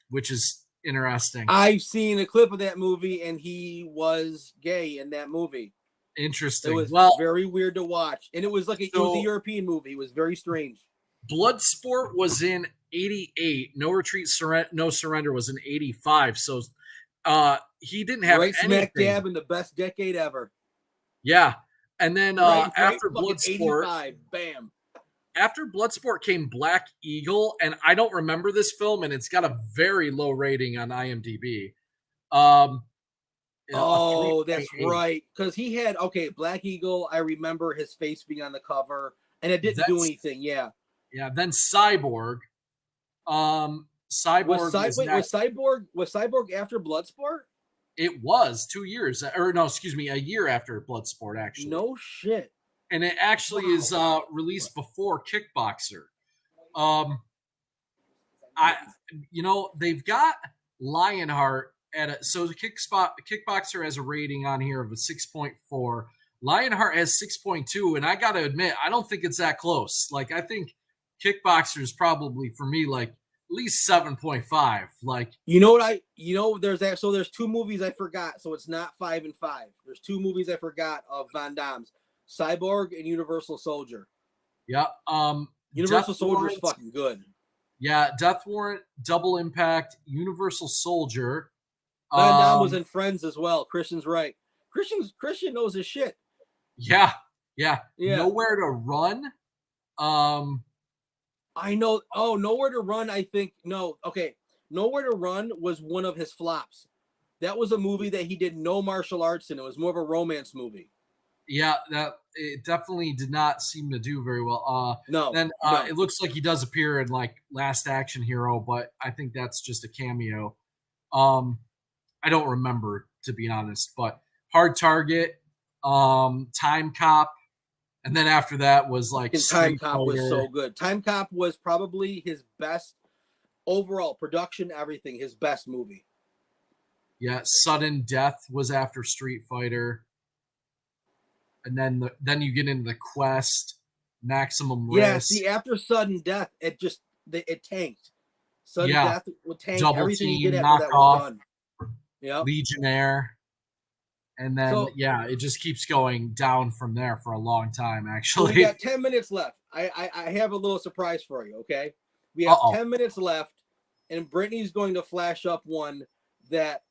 [SPEAKER 5] which is interesting.
[SPEAKER 4] I've seen a clip of that movie, and he was gay in that movie.
[SPEAKER 5] Interesting.
[SPEAKER 4] It was very weird to watch, and it was like it was a European movie. It was very strange.
[SPEAKER 5] Bloodsport was in 88. No Retreat, No Surrender was in 85. So he didn't have
[SPEAKER 4] right
[SPEAKER 5] anything.
[SPEAKER 4] Smack dab in the best decade ever.
[SPEAKER 5] Yeah. And then after Bloodsport,
[SPEAKER 4] 85, bam.
[SPEAKER 5] After Bloodsport came Black Eagle, and I don't remember this film, and it's got a very low rating on IMDb.
[SPEAKER 4] That's right. Because he had Black Eagle. I remember his face being on the cover, and it didn't do anything. Yeah.
[SPEAKER 5] Yeah. Then Cyborg.
[SPEAKER 4] Was Cyborg after Bloodsport?
[SPEAKER 5] It was 2 years, or no, excuse me, a year after Bloodsport, actually.
[SPEAKER 4] No shit.
[SPEAKER 5] And it actually is released before Kickboxer. They've got Lionheart Kickboxer has a rating on here of a 6.4. Lionheart has 6.2, and I got to admit, I don't think it's that close. Like, I think Kickboxer is probably, for me, like at least 7.5. Like,
[SPEAKER 4] there's two movies I forgot, so it's not 5 and 5. There's two movies I forgot of Van Damme's: Cyborg and Universal Soldier.
[SPEAKER 5] Yeah.
[SPEAKER 4] Universal Soldier is fucking good.
[SPEAKER 5] Yeah, Death Warrant, Double Impact, Universal Soldier.
[SPEAKER 4] Van Damme was in Friends as well. Christian's right. Christian knows his shit.
[SPEAKER 5] Yeah. Nowhere to Run.
[SPEAKER 4] I know. Oh, Nowhere to Run. I think no. Okay, Nowhere to Run was one of his flops. That was a movie that he did no martial arts in. It was more of a romance movie.
[SPEAKER 5] Yeah, that it definitely did not seem to do very well.
[SPEAKER 4] No.
[SPEAKER 5] It looks like he does appear in like Last Action Hero, but I think that's just a cameo. I don't remember, to be honest, but Hard Target, Time Cop, and then after that was like
[SPEAKER 4] Time Cop was so good. Time Cop was probably his best overall production, everything, his best movie.
[SPEAKER 5] Yeah, Sudden Death was after Street Fighter. And then you get into The Quest, Maximum Risk.
[SPEAKER 4] Yeah, see, after Sudden Death, it tanked. Sudden Death would tank.
[SPEAKER 5] Double
[SPEAKER 4] Everything
[SPEAKER 5] Team,
[SPEAKER 4] he did after that was done. Yep.
[SPEAKER 5] Legionnaire. And then, it just keeps going down from there for a long time, actually.
[SPEAKER 4] We got 10 minutes left. I have a little surprise for you, okay? We have 10 minutes left, and Brittany's going to flash up one that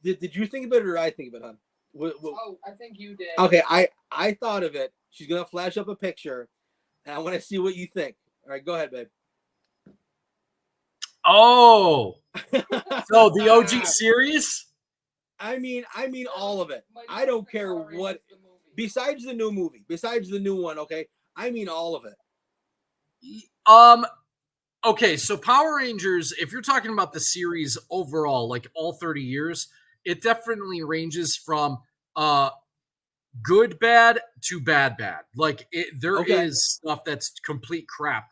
[SPEAKER 4] did you think of it or did I think of it, hon?
[SPEAKER 6] I think you did.
[SPEAKER 4] Okay, I thought of it. She's going to flash up a picture, and I want to see what you think. All right, go ahead, babe.
[SPEAKER 5] Oh! So the OG series?
[SPEAKER 4] I mean all of it. I don't care what. Besides the new movie, besides the new one, okay? I mean all of it.
[SPEAKER 5] Okay, so Power Rangers, if you're talking about the series overall, like all 30 years, it definitely ranges from good bad to bad. Like there is stuff that's complete crap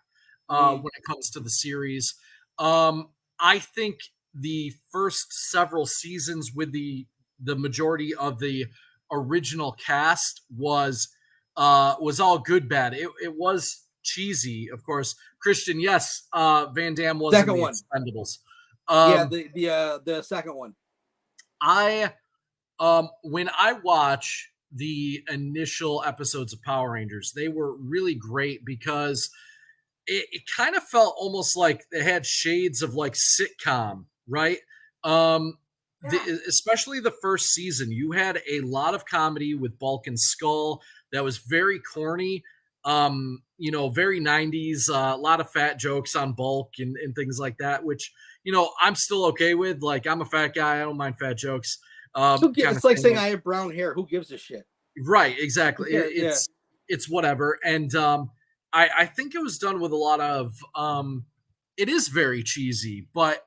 [SPEAKER 5] when it comes to the series. I think the first several seasons with the majority of the original cast was all good bad. It was cheesy, of course. Christian, yes, Van Damme was in the Expendables.
[SPEAKER 4] The second one.
[SPEAKER 5] When I watch the initial episodes of Power Rangers, they were really great because it kind of felt almost like they had shades of like sitcom, right? Especially the first season, you had a lot of comedy with Bulk and Skull that was very corny, very 90s, a lot of fat jokes on Bulk and things like that, which, I'm still okay with. Like, I'm a fat guy. I don't mind fat jokes.
[SPEAKER 4] It's like saying I have brown hair. Who gives a shit?
[SPEAKER 5] Right, exactly. It's whatever. And I think it was done with a lot of it is very cheesy, but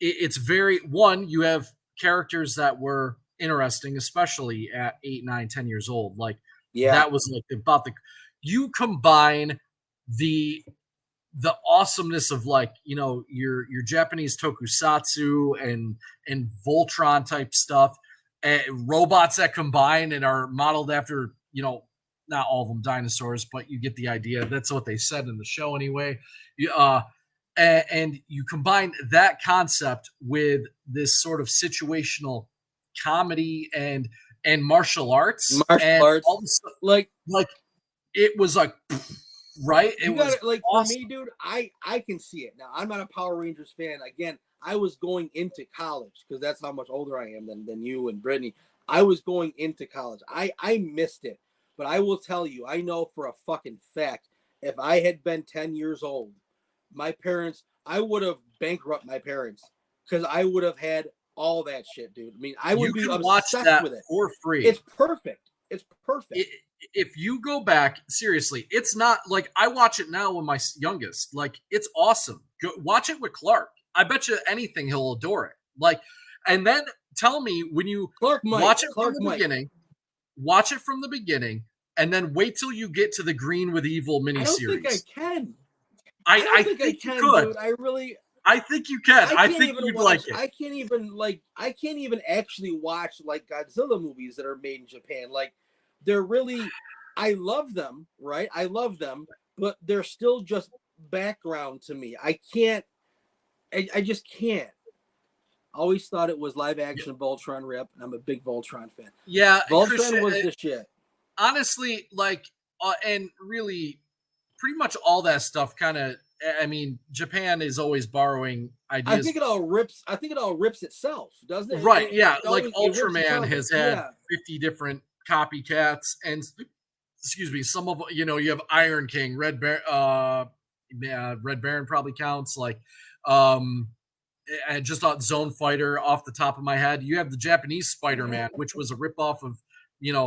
[SPEAKER 5] it's very you have characters that were interesting, especially at 8, 9, 10 years old. Like that was like about you combine the awesomeness of like, your Japanese tokusatsu and Voltron type stuff, robots that combine and are modeled after, not all of them dinosaurs, but you get the idea. That's what they said in the show anyway. And you combine that concept with this sort of situational comedy and martial arts. Like it was like, right? It was
[SPEAKER 4] like
[SPEAKER 5] awesome.
[SPEAKER 4] For me, dude. I can see it now. I'm not a Power Rangers fan. Again, I was going into college because that's how much older I am than you and Brittany. I was going into college. I missed it, but I will tell you, I know for a fucking fact, if I had been 10 years old, I would have bankrupted my parents because I would have had all that shit, dude. I mean, I would be obsessed with it
[SPEAKER 5] for free.
[SPEAKER 4] It's perfect. It's perfect.
[SPEAKER 5] If you go back, seriously, it's not like I watch it now with my youngest. Like, it's awesome. Go watch it with Clark. I bet you anything he'll adore it. Like, and then tell me when you watch it from the beginning, and then wait till you get to the Green with Evil miniseries.
[SPEAKER 4] I don't think I can.
[SPEAKER 5] I think I can, dude. I think you can. I think you'd like it.
[SPEAKER 4] I can't even actually watch like Godzilla movies that are made in Japan. Like, they're really, I love them, right? I love them, but they're still just background to me. I just can't. I always thought it was live action Voltron rip, and I'm a big Voltron fan.
[SPEAKER 5] Yeah,
[SPEAKER 4] Voltron was the shit.
[SPEAKER 5] Honestly, like, and really, pretty much all that stuff kind of. I mean, Japan is always borrowing ideas.
[SPEAKER 4] I think it all rips itself, doesn't it?
[SPEAKER 5] Right? Yeah, like Ultraman has had 50 different copycats, and excuse me, some of you have Iron King, Red Baron probably counts. Like, and just on Zone Fighter off the top of my head, you have the Japanese Spider-Man, which was a ripoff of,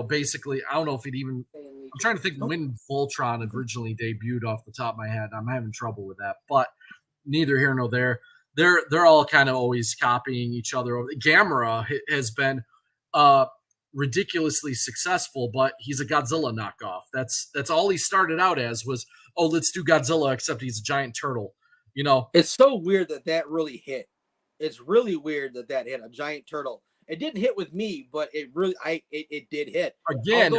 [SPEAKER 5] basically, I don't know if it even. I'm trying to think when Voltron originally debuted off the top of my head. I'm having trouble with that, but neither here nor there. They're all kind of always copying each other. Gamera has been ridiculously successful, but he's a Godzilla knockoff. That's all he started out as was, let's do Godzilla, except he's a giant turtle.
[SPEAKER 4] It's so weird that really hit. It's really weird that hit a giant turtle. It didn't hit with me, but it really it did hit.
[SPEAKER 5] Again,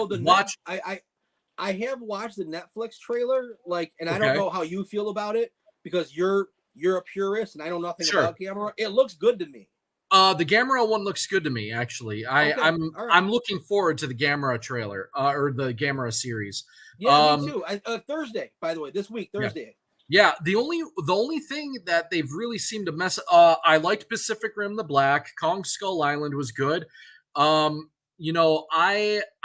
[SPEAKER 4] I have watched the Netflix trailer, and I don't know how you feel about it because you're a purist and I know nothing about Gamera. It looks good to me.
[SPEAKER 5] The Gamera one looks good to me, actually. I'm looking forward to the Gamera trailer or the Gamera series.
[SPEAKER 4] Yeah, me too. Thursday, by the way, this week, Thursday.
[SPEAKER 5] Yeah, the only thing that they've really seemed to mess. I liked Pacific Rim: The Black. Kong Skull Island was good. I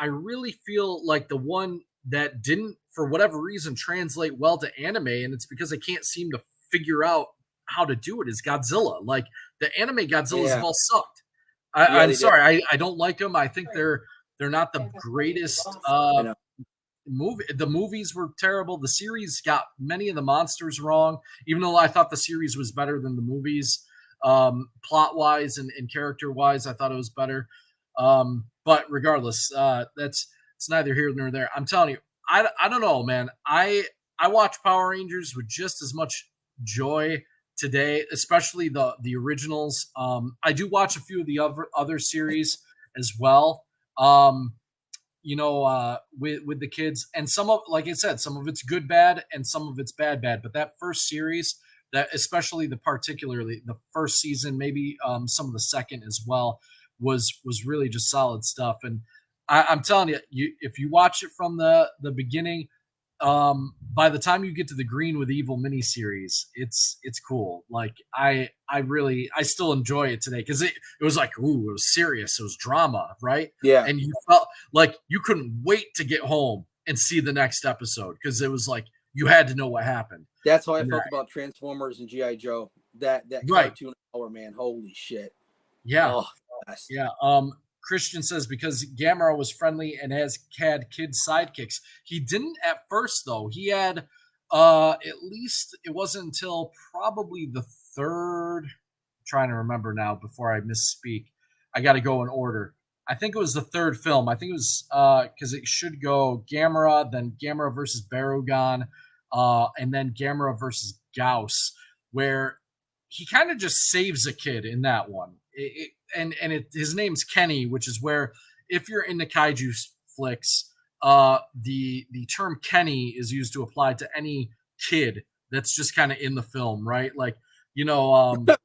[SPEAKER 5] really feel like the one that didn't, for whatever reason, translate well to anime, and it's because they can't seem to figure out how to do it, is Godzilla. Like, the anime Godzillas have all sucked. I'm sorry, I don't like them. I think they're not the greatest movie. The movies were terrible. The series got many of the monsters wrong, even though I thought the series was better than the movies. Plot wise and character wise, I thought it was better. But regardless, it's neither here nor there. I'm telling you, I don't know, man. I watch Power Rangers with just as much joy today, especially the originals. I do watch a few of the other series as well. with the kids, and some of, like I said, some of it's good, bad, and some of it's bad. But that first series, that especially particularly the first season, maybe some of the second as well, was really just solid stuff. And I'm telling you, if you watch it from the beginning, by the time you get to the Green with Evil miniseries, it's cool. Like I still enjoy it today, because it was like, ooh, it was serious, it was drama, right?
[SPEAKER 4] Yeah.
[SPEAKER 5] And you felt like you couldn't wait to get home and see the next episode, because it was like you had to know what happened.
[SPEAKER 4] That's how I felt about Transformers and G.I. Joe. That cartoon hour, man. Holy shit.
[SPEAKER 5] Yeah.
[SPEAKER 4] Oh,
[SPEAKER 5] yeah. Christian says because Gamera was friendly and had kid sidekicks. He didn't at first, though. He had at least, it wasn't until probably the third, I'm trying to remember now before I misspeak. I got to go in order. I think it was the third film. I think it was because it should go Gamera, then Gamera versus Barugon, and then Gamera versus Gauss, where he kind of just saves a kid in that one. His name's Kenny, which is where, if you're into kaiju flicks, the term Kenny is used to apply to any kid that's just kind of in the film, right? Like,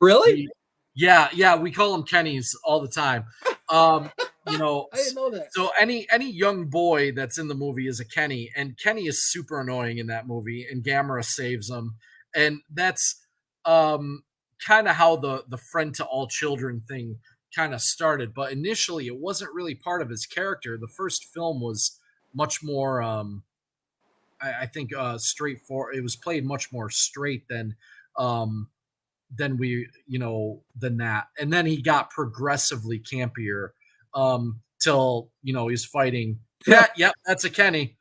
[SPEAKER 4] really?
[SPEAKER 5] Yeah, we call them Kennys all the time.
[SPEAKER 4] I didn't know that.
[SPEAKER 5] So any young boy that's in the movie is a Kenny, and Kenny is super annoying in that movie, and Gamera saves him, and that's kind of how the friend to all children thing kind of started. But initially it wasn't really part of his character. The first film was much more I think straightforward. It was played much more straight than that. And then he got progressively campier till he's fighting. Yep, that's a Kenny.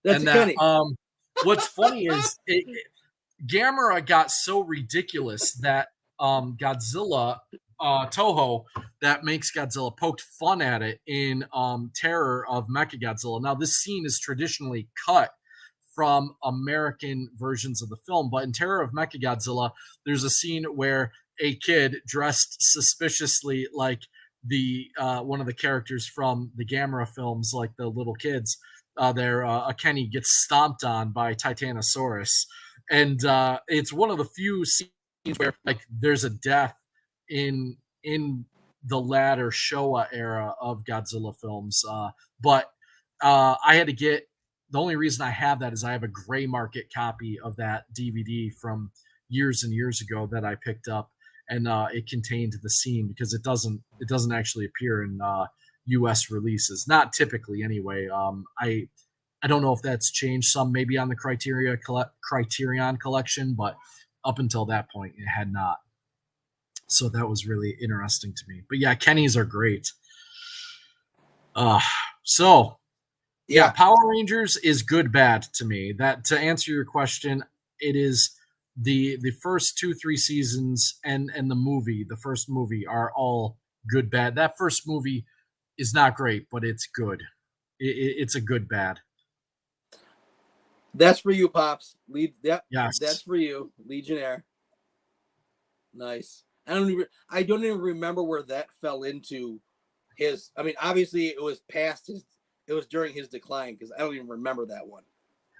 [SPEAKER 4] Kenny.
[SPEAKER 5] What's funny is Gamera got so ridiculous that Godzilla, Toho, that makes Godzilla, poked fun at it in Terror of Mechagodzilla. Now, this scene is traditionally cut from American versions of the film, but in Terror of Mechagodzilla, there's a scene where a kid dressed suspiciously like the one of the characters from the Gamera films, like the little kids, a Kenny gets stomped on by Titanosaurus. And it's one of the few scenes where like there's a death in the latter Showa era of Godzilla films. But I had to get, the only reason I have that is I have a gray market copy of that DVD from years and years ago that I picked up, and it contained the scene, because it doesn't actually appear in US releases, not typically anyway. I don't know if that's changed some, maybe on the Criterion collection, but up until that point, it had not. So that was really interesting to me. But yeah, Kennys are great. Yeah, Power Rangers is good, bad to me. That, to answer your question, it is the first 2-3 seasons and the movie, the first movie, are all good, bad. That first movie is not great, but it's good. It's a good, bad.
[SPEAKER 4] That's for you, Pops. Yes. That's for you, Legionnaire. Nice. I don't even remember where that fell into his. I mean, obviously it was past his. It was during his decline, because I don't even remember that one.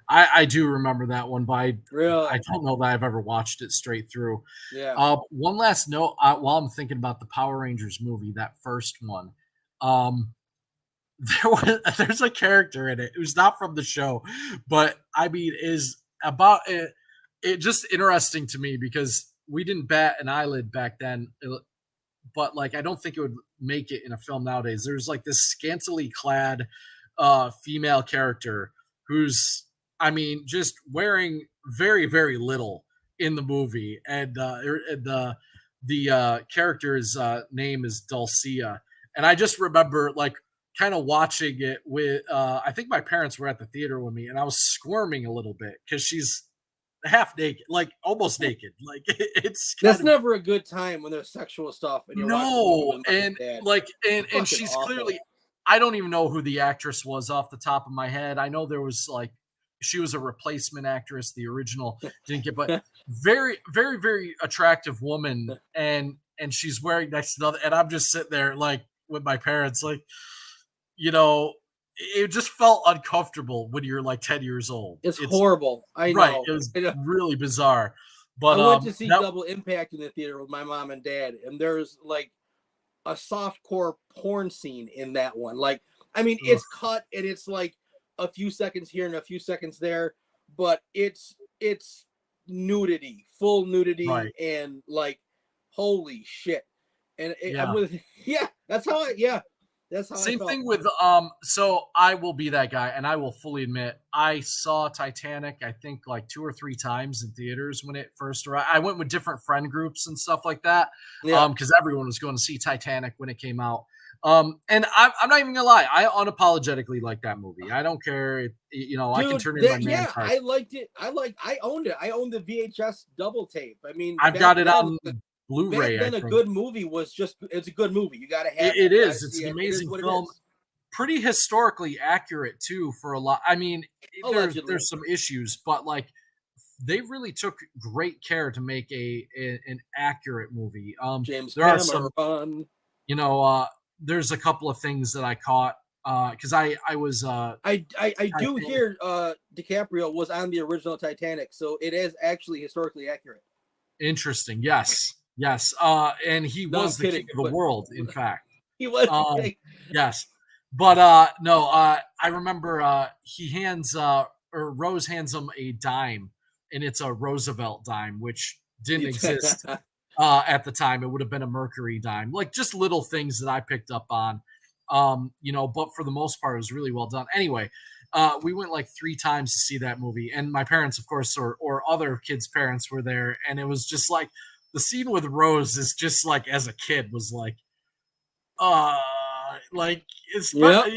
[SPEAKER 5] I do remember that one, but I
[SPEAKER 4] Really?
[SPEAKER 5] don't know that I've ever watched it straight through.
[SPEAKER 4] Yeah.
[SPEAKER 5] One last note while I'm thinking about the Power Rangers movie, that first one. There's a character in it who's not from the show, but I mean is about it. It just interesting to me because we didn't bat an eyelid back then, but like I don't think it would make it in a film nowadays. There's like this scantily clad female character who's, I mean, just wearing very, very little in the movie, and the character's name is Dulcia, and I just remember like kind of watching it with I think my parents were at the theater with me, and I was squirming a little bit because she's half naked, like almost naked. Like it's
[SPEAKER 4] never a good time when there's sexual stuff. And you're
[SPEAKER 5] and she's awful. Clearly, I don't even know who the actress was off the top of my head. I know there was like, she was a replacement actress. The original didn't get, but very, very, very attractive woman. And she's wearing next to another, and I'm just sitting there like with my parents, like, you know, it just felt uncomfortable when you're like 10 years old.
[SPEAKER 4] It's horrible. I know.
[SPEAKER 5] Right. It was really bizarre. But
[SPEAKER 4] I went to see Double Impact in the theater with my mom and dad, and there's like a softcore porn scene in that one. Like, I mean, it's cut and it's like a few seconds here and a few seconds there, but it's nudity, full nudity, right. And like, holy shit. And that's how
[SPEAKER 5] Same thing with so I will be that guy, and I will fully admit I saw Titanic I think like 2 or 3 times in theaters when it first arrived. I went with different friend groups and stuff like that, because everyone was going to see Titanic when it came out. And I'm not even gonna lie, I unapologetically like that movie. I don't care, Dude, I can turn in my man card.
[SPEAKER 4] I liked it. I owned it. I owned the VHS double tape. I mean,
[SPEAKER 5] I've got it on Blu-ray.
[SPEAKER 4] Then a good movie it's a good movie. You got to have
[SPEAKER 5] it. It's an amazing film. Pretty historically accurate too for a lot. I mean, there's some issues, but like they really took great care to make an accurate movie.
[SPEAKER 4] James
[SPEAKER 5] there
[SPEAKER 4] Cameron.
[SPEAKER 5] Are some, there's a couple of things that I caught because I was
[SPEAKER 4] I do hear DiCaprio was on the original Titanic, so it is actually historically accurate.
[SPEAKER 5] Interesting. Yes. And he was the king of the world, in fact.
[SPEAKER 4] He was.
[SPEAKER 5] Yes. But no, I remember he hands or Rose hands him a dime, and it's a Roosevelt dime, which didn't exist at the time. It would have been a Mercury dime. Like just little things that I picked up on. But for the most part, it was really well done. Anyway, we went like 3 times to see that movie, and my parents, of course, or other kids' parents were there, and it was just like the scene with Rose is just like as a kid was like, like it's not,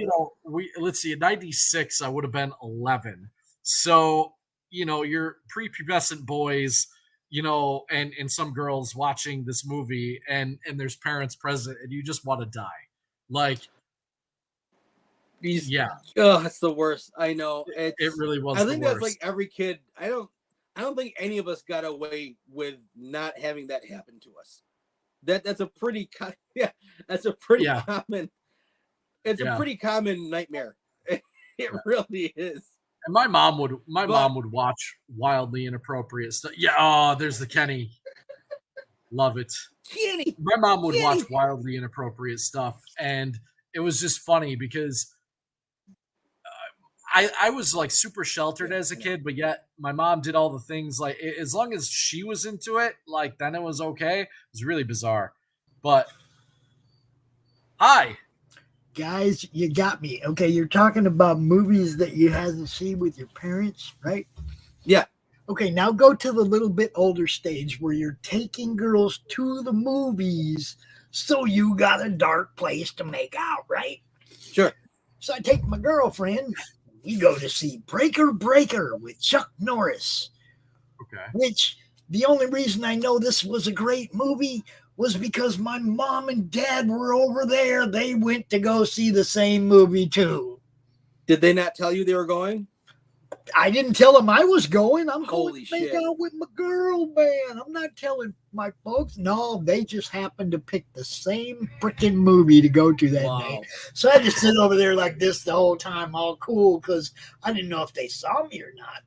[SPEAKER 5] let's see, in 96 I would have been 11, so you're prepubescent boys, and some girls watching this movie, and there's parents present, and you just want to die, like.
[SPEAKER 4] It's the worst. I know. It
[SPEAKER 5] really was.
[SPEAKER 4] I think that's like every kid. I don't think any of us got away with not having that happen to us. That's a pretty common. It's a pretty common nightmare. It really is.
[SPEAKER 5] And my mom would watch wildly inappropriate stuff. Yeah. Oh, there's the Kenny. Love it.
[SPEAKER 4] Kenny.
[SPEAKER 5] My mom would watch wildly inappropriate stuff, and it was just funny because. I was like super sheltered as a kid, but yet my mom did all the things like as long as she was into it, like then it was okay. It was really bizarre. But hi.
[SPEAKER 1] Guys, you got me. Okay, you're talking about movies that you had to see with your parents, right?
[SPEAKER 4] Yeah.
[SPEAKER 1] Okay, now go to the little bit older stage where you're taking girls to the movies, so you got a dark place to make out, right?
[SPEAKER 4] Sure.
[SPEAKER 1] So I take my girlfriend. We go to see Breaker with Chuck Norris.
[SPEAKER 5] Okay.
[SPEAKER 1] Which the only reason I know this was a great movie was because my mom and dad were over there. They went to go see the same movie too.
[SPEAKER 4] Did they not tell you they were going?
[SPEAKER 1] I didn't tell them I was going. I'm
[SPEAKER 4] going
[SPEAKER 1] to make out with my girl, man. I'm not telling my folks. No, they just happened to pick the same freaking movie to go to that day. So I just sit over there like this the whole time, all cool, because I didn't know if they saw me or not.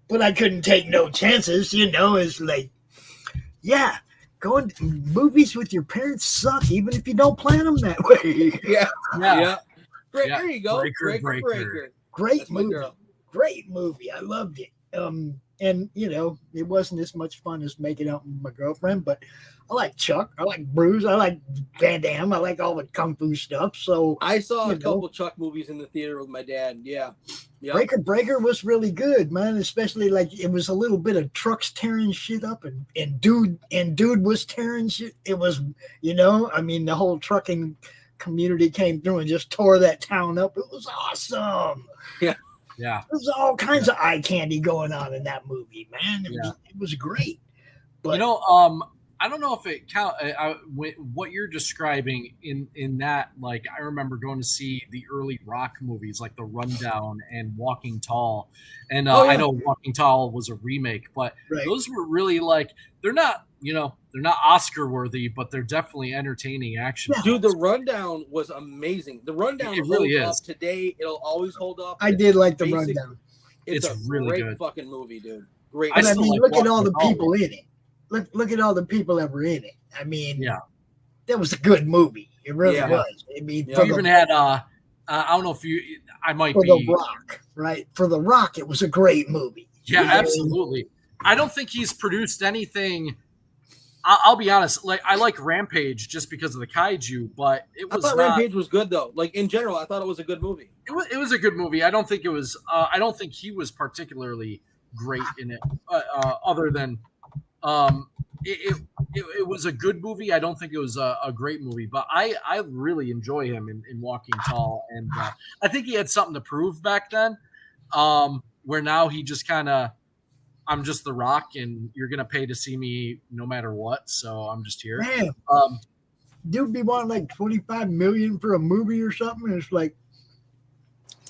[SPEAKER 1] But I couldn't take no chances, It's like, yeah, going to movies with your parents suck, even if you don't plan them that way.
[SPEAKER 4] Yeah. There you go. Breaker.
[SPEAKER 1] Great movie. Great movie. I loved it. And it wasn't as much fun as making out with my girlfriend, but I like Chuck. I like Bruce. I like Van Damme. I like all the kung fu stuff. So
[SPEAKER 4] I saw a couple Chuck movies in the theater with my dad. Yeah.
[SPEAKER 1] Breaker was really good, man. Especially like it was a little bit of trucks tearing shit up, and dude was tearing shit. It was, the whole trucking community came through and just tore that town up. It was awesome.
[SPEAKER 5] Yeah.
[SPEAKER 1] There's all kinds of eye candy going on in that movie, man. It was great. But
[SPEAKER 5] I don't know if it count. What you're describing in that, like, I remember going to see the early rock movies, like The Rundown and Walking Tall, and I know Walking Tall was a remake, but those were really like they're not they're not Oscar worthy, but they're definitely entertaining action.
[SPEAKER 4] Dude, The Rundown was amazing. The Rundown
[SPEAKER 5] really
[SPEAKER 4] holds
[SPEAKER 5] is.
[SPEAKER 4] up today. It'll always hold up.
[SPEAKER 1] I did like The Rundown.
[SPEAKER 4] It's a
[SPEAKER 5] really
[SPEAKER 4] great
[SPEAKER 5] good.
[SPEAKER 4] fucking movie, dude. Great.
[SPEAKER 1] But I mean,
[SPEAKER 5] like
[SPEAKER 1] look at all
[SPEAKER 5] Walking
[SPEAKER 1] the people in it. Look at all the people that were in it. I mean, that was a good movie. It really was. I mean,
[SPEAKER 5] you even had I don't know if I might
[SPEAKER 1] for
[SPEAKER 5] be
[SPEAKER 1] The Rock, right? For The Rock, it was a great movie.
[SPEAKER 5] Yeah, absolutely. I don't think he's produced anything. I'll be honest. Like, I like Rampage just because of the kaiju, but it was.
[SPEAKER 4] I thought Rampage was good though. Like in general, I thought it was a good movie.
[SPEAKER 5] It was a good movie. I don't think it was. I don't think he was particularly great in it. Other than, it was a good movie. I don't think it was a great movie, but I really enjoy him in Walking Tall, and I think he had something to prove back then. Where now he just kind of. I'm just The Rock, and you're gonna pay to see me no matter what. So I'm just here.
[SPEAKER 1] Man, dude be wanting like $25 million for a movie or something. And it's like,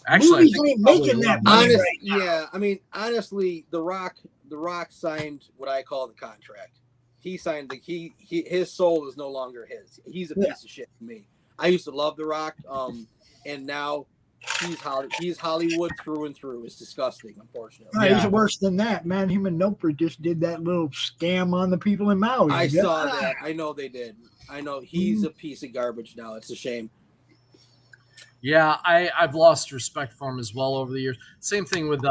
[SPEAKER 5] actually,
[SPEAKER 1] movies ain't making that money right now.
[SPEAKER 4] Yeah, I mean, honestly, The Rock signed what I call the contract. He signed his soul is no longer his. He's a piece of shit to me. I used to love The Rock, and now. He's Hollywood through and through. It's disgusting, unfortunately.
[SPEAKER 1] He's worse than that, man. Him and Noper just did that little scam on the people in Maui.
[SPEAKER 4] I saw that. I know they did. I know he's a piece of garbage now. It's a shame.
[SPEAKER 5] Yeah, I've lost respect for him as well over the years. Same thing with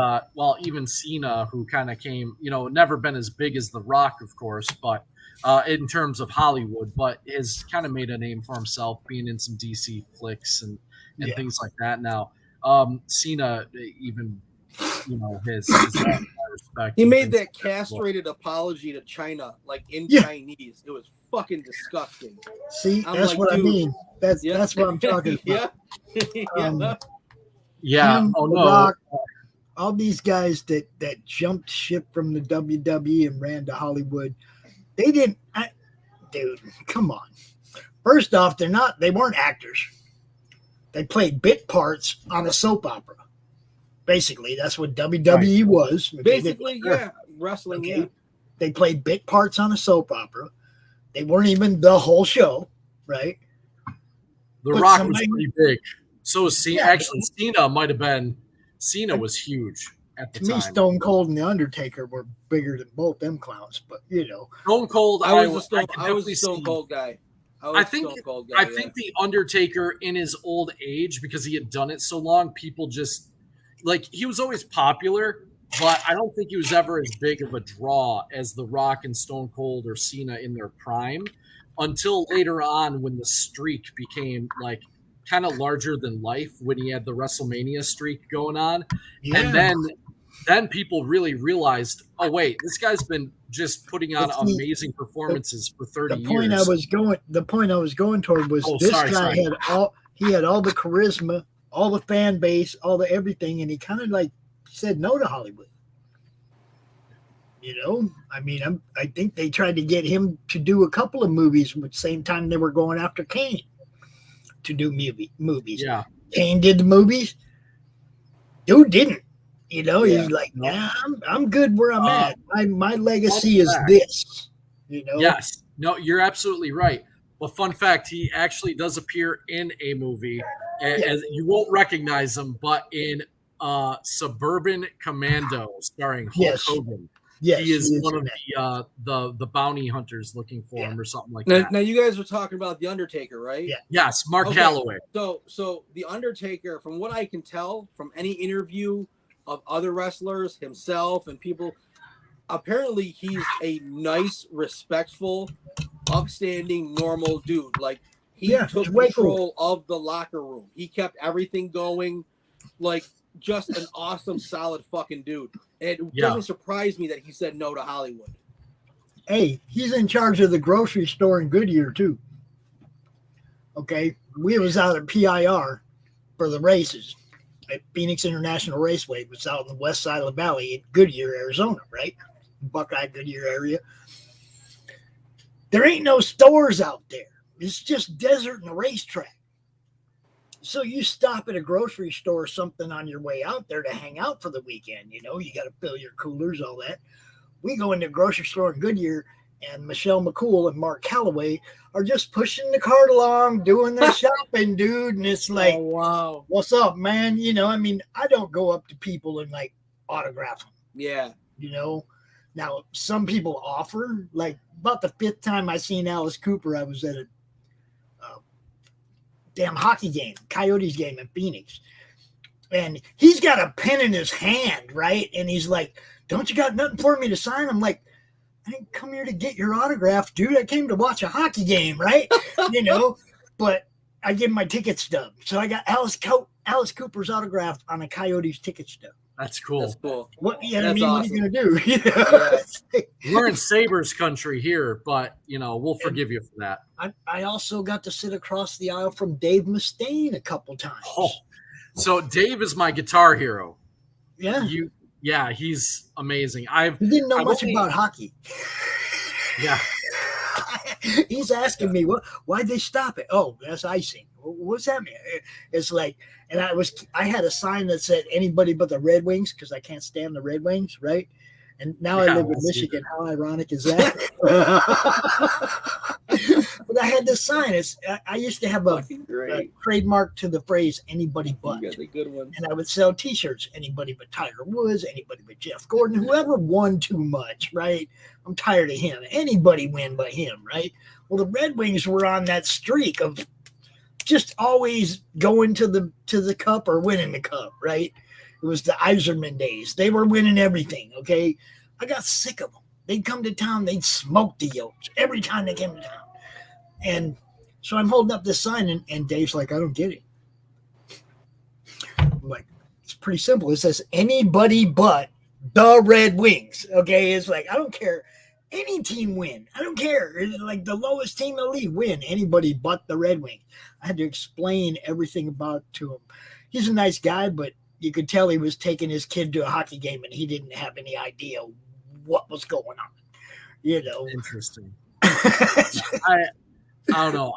[SPEAKER 5] even Cena, who kind of came, never been as big as The Rock, of course, but in terms of Hollywood, but has kind of made a name for himself, being in some DC flicks and things like that. Now, Cena, even his respect.
[SPEAKER 4] He made that castrated apology to China, like in Chinese. It was fucking disgusting.
[SPEAKER 1] See, that's like, what I mean. That's what I'm talking about.
[SPEAKER 5] Yeah. Oh no.
[SPEAKER 1] Rock, all these guys that jumped ship from the WWE and ran to Hollywood, they didn't. Dude, come on. First off, they weren't actors. They played bit parts on a soap opera. Basically, that's what WWE was.
[SPEAKER 4] Basically, wrestling. Okay. Yeah,
[SPEAKER 1] they played bit parts on a soap opera. They weren't even the whole show, right?
[SPEAKER 5] The Rock was pretty big. So was Cena. Actually, Cena might have been. Cena was huge at the time. To me,
[SPEAKER 1] Stone Cold and The Undertaker were bigger than both them clowns. But
[SPEAKER 5] Stone Cold.
[SPEAKER 4] I was a Stone Cold guy.
[SPEAKER 5] I think The Undertaker, in his old age, because he had done it so long, people just he was always popular, but I don't think he was ever as big of a draw as The Rock and Stone Cold or Cena in their prime, until later on when the streak became kind of larger than life, when he had the WrestleMania streak going on, and then people really realized, oh wait, this guy's been just putting on amazing performances for 30 years.
[SPEAKER 1] The point I was going toward was had all the charisma, all the fan base, all the everything, and he kind of said no to Hollywood. I mean, I think they tried to get him to do a couple of movies at the same time they were going after Kane to do movies.
[SPEAKER 5] Yeah,
[SPEAKER 1] Kane did the movies. Dude didn't. He's like, nah, I'm good where I'm at. My legacy is this.
[SPEAKER 5] Yes. No, you're absolutely right. Well, fun fact, he actually does appear in a movie, as you won't recognize him, but in Suburban Commando, starring Hulk Hogan.
[SPEAKER 1] Yes,
[SPEAKER 5] he is one of the bounty hunters looking for him or something like that.
[SPEAKER 4] Now you guys were talking about The Undertaker, right?
[SPEAKER 1] Yeah.
[SPEAKER 5] Yes, Mark Calloway.
[SPEAKER 4] So The Undertaker, from what I can tell from any interview of other wrestlers, himself and people, apparently he's a nice, respectful, upstanding, normal dude. He took control of the locker room. He kept everything going. Just an awesome, solid fucking dude. It doesn't surprise me that he said no to Hollywood.
[SPEAKER 1] Hey, he's in charge of the grocery store in Goodyear too. Okay, we was out at PIR for the races at Phoenix International Raceway. It was out on the west side of the valley in Goodyear, Arizona, right? Buckeye, Goodyear area. There ain't no stores out there. It's just desert and a racetrack. So you stop at a grocery store or something on your way out there to hang out for the weekend. You got to fill your coolers, all that. We go into a grocery store in Goodyear, and Michelle McCool and Mark Calloway are just pushing the cart along, doing their shopping, dude. And it's like,
[SPEAKER 4] oh, wow,
[SPEAKER 1] what's up, man? You know, I mean, I don't go up to people and like autograph them.
[SPEAKER 4] Yeah.
[SPEAKER 1] You know, now some people offer. Like about the 5th time I seen Alice Cooper, I was at a damn hockey game, Coyotes game in Phoenix. And he's got a pen in his hand, right? And he's like, don't you got nothing for me to sign? I'm like, I didn't come here to get your autograph, dude. I came to watch a hockey game, right? You know, but I give him my ticket stub. So I got Alice Cooper's autograph on a Coyotes ticket stub.
[SPEAKER 5] That's cool.
[SPEAKER 4] That's cool.
[SPEAKER 1] What, you know,
[SPEAKER 4] That's
[SPEAKER 1] what are you going to do? You know?
[SPEAKER 4] Yeah.
[SPEAKER 5] We're in Sabres country here, but, you know, we'll forgive you for that.
[SPEAKER 1] I also got to sit across the aisle from Dave Mustaine a couple times.
[SPEAKER 5] Oh, so Dave is my guitar hero.
[SPEAKER 1] Yeah.
[SPEAKER 5] Yeah, he's amazing.
[SPEAKER 1] You didn't know much about hockey.
[SPEAKER 5] Yeah.
[SPEAKER 1] He's asking me, why'd they stop it? Oh, that's icing. What's that mean? It's like, and I had a sign that said anybody but the Red Wings because I can't stand the Red Wings, right? And now I live in Michigan. How ironic is that? But I had this sign. I used to have a trademark to the phrase anybody but.
[SPEAKER 4] You got the good one.
[SPEAKER 1] And I would sell T-shirts, anybody but Tiger Woods, anybody but Jeff Gordon, whoever won too much, right? I'm tired of him. Anybody win but him, right? Well, the Red Wings were on that streak of just always going to the cup or winning the cup, right? It was the Iserman days. They were winning everything, okay? I got sick of them. They'd come to town. They'd smoke the Yokes every time they came to town. And so I'm holding up this sign, and Dave's like, I don't get it. I'm like, it's pretty simple. It says anybody but the Red Wings, okay? It's like, I don't care. Any team win. I don't care. It's like the lowest team in the league win. Anybody but the Red Wings. I had to explain everything about to him. He's a nice guy, but you could tell he was taking his kid to a hockey game and he didn't have any idea what was going on. You know.
[SPEAKER 5] Interesting. I don't know.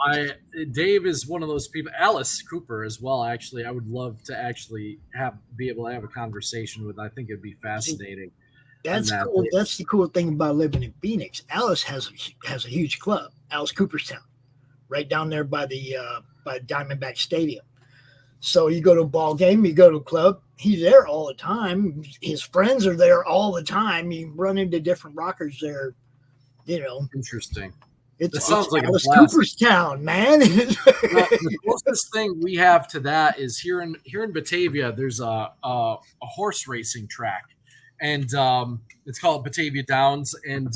[SPEAKER 5] Dave is one of those people. Alice Cooper as well. Actually, I would love to actually be able to have a conversation with. I think it'd be fascinating.
[SPEAKER 1] That's cool. That's the cool thing about living in Phoenix. Alice has a huge club, Alice Cooperstown, right down there by Diamondback Stadium. So you go to a ball game, you go to a club. He's there all the time. His friends are there all the time. You run into different rockers there. You know.
[SPEAKER 5] Interesting.
[SPEAKER 1] It
[SPEAKER 5] sounds like
[SPEAKER 1] Alice Cooperstown, man.
[SPEAKER 5] The closest thing we have to that is here in Batavia. There's a horse racing track. And it's called Batavia Downs. And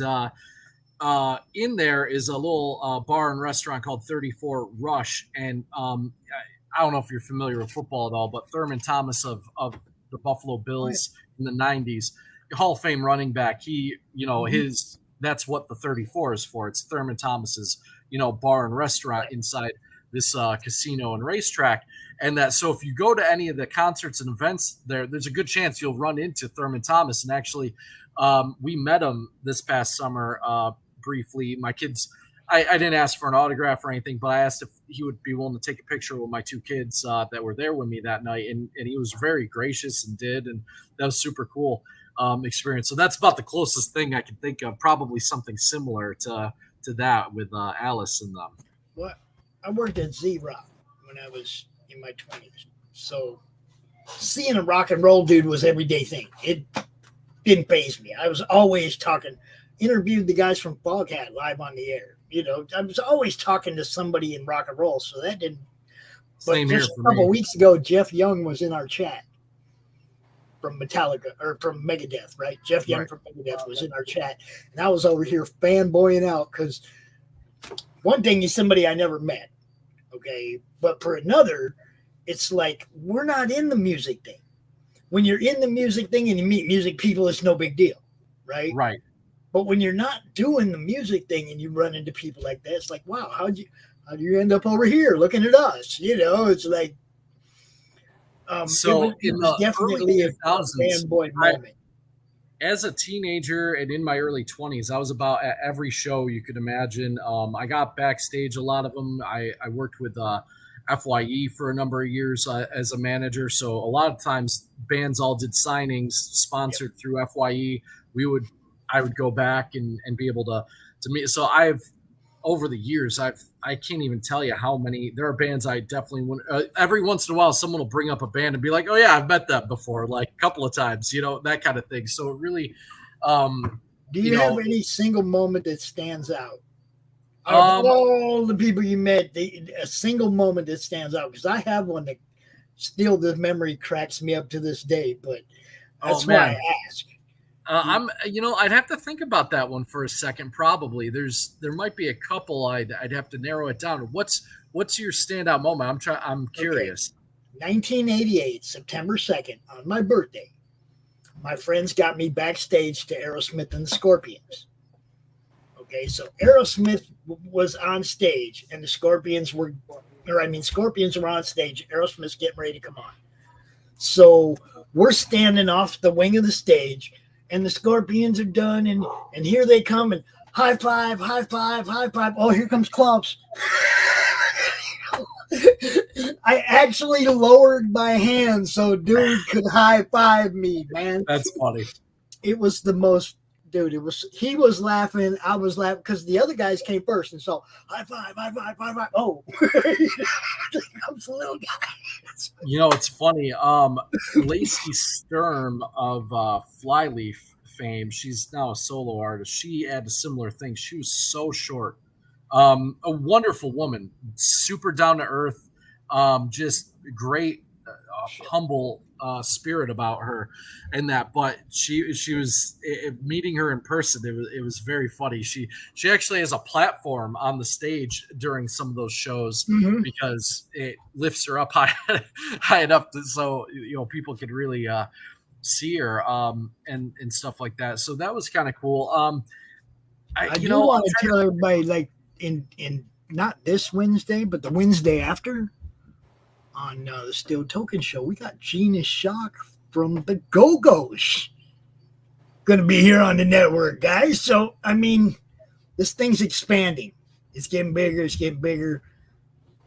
[SPEAKER 5] in there is a little bar and restaurant called 34 Rush. And I don't know if you're familiar with football at all, but Thurman Thomas of the Buffalo Bills in the 90s, Hall of Fame running back, he, you know, that's what the 34 is for. It's Thurman Thomas's, you know, bar and restaurant inside this casino and racetrack. And that, so if you go to any of the concerts and events there's a good chance you'll run into Thurman Thomas. And actually, we met him this past summer briefly. My kids, I didn't ask for an autograph or anything, but I asked if he would be willing to take a picture with my 2 kids that were there with me that night. And he was very gracious and did. And that was super cool experience. So that's about the closest thing I can think of, probably something similar to that with Alice and them.
[SPEAKER 1] Well, I worked at Z-Rock when I was in my 20s. So seeing a rock and roll dude was everyday thing. It didn't faze me. I was always interviewed the guys from Foghat live on the air. You know, I was always talking to somebody in rock and roll. So that didn't. But just a couple weeks ago, Jeff Young was in our chat from Metallica or from Megadeth, right? Jeff Young from Megadeth was in our chat. And I was over here fanboying out because one thing is somebody I never met. Okay. But for another, it's like, we're not in the music thing. When you're in the music thing and you meet music people, it's no big deal. Right.
[SPEAKER 5] Right.
[SPEAKER 1] But when you're not doing the music thing and you run into people like that, it's like, wow, how do you end up over here looking at us? You know, it's like,
[SPEAKER 5] so
[SPEAKER 1] it was definitely a fanboy moment.
[SPEAKER 5] As a teenager and in my early 20s, I was about at every show you could imagine. I got backstage a lot of them. I worked with FYE for a number of years as a manager. So a lot of times bands all did signings sponsored through FYE. I would go back and be able to me. So over the years, I can't even tell you how many. There are bands I definitely want. Every once in a while, someone will bring up a band and be like, "Oh yeah, I've met them before," like a couple of times, that kind of thing. So it really.
[SPEAKER 1] Do you have any single moment that stands out? Of all the people you met, a single moment that stands out, because I have one that still the memory cracks me up to this day, but that's why I ask.
[SPEAKER 5] I'd have to think about that one for a second. Probably there might be a couple. I'd have to narrow it down. What's your standout moment? I'm curious.
[SPEAKER 1] Okay. 1988, September 2nd, on my birthday, my friends got me backstage to Aerosmith and the Scorpions. Okay, so Aerosmith was on stage, and the Scorpions were on stage. Aerosmith's getting ready to come on. So we're standing off the wing of the stage, and the Scorpions are done, and here they come, and high five, high five, high five. Oh, here comes Klumps. I actually lowered my hand so dude could high five me, man.
[SPEAKER 5] That's funny.
[SPEAKER 1] It was the most, dude. He was laughing. I was laughing because the other guys came first, and so high five, high five, high five. Oh, here comes the little guy.
[SPEAKER 5] It's funny. Lacey Sturm of Flyleaf fame. She's now a solo artist. She had a similar thing. She was so short. A wonderful woman, super down to earth, just great, humble spirit about her, and that. But she was meeting her in person. It was very funny. She actually has a platform on the stage during some of those shows because it lifts her up high enough so people could really see her and stuff like that. So that was kind of cool.
[SPEAKER 1] I do want to tell everybody, like, in not this Wednesday, but the Wednesday after, on the Steel Token Show, we got Gina Shock from the Go-Go's going to be here on the network, guys. So, I mean, this thing's expanding. It's getting bigger. It's getting bigger.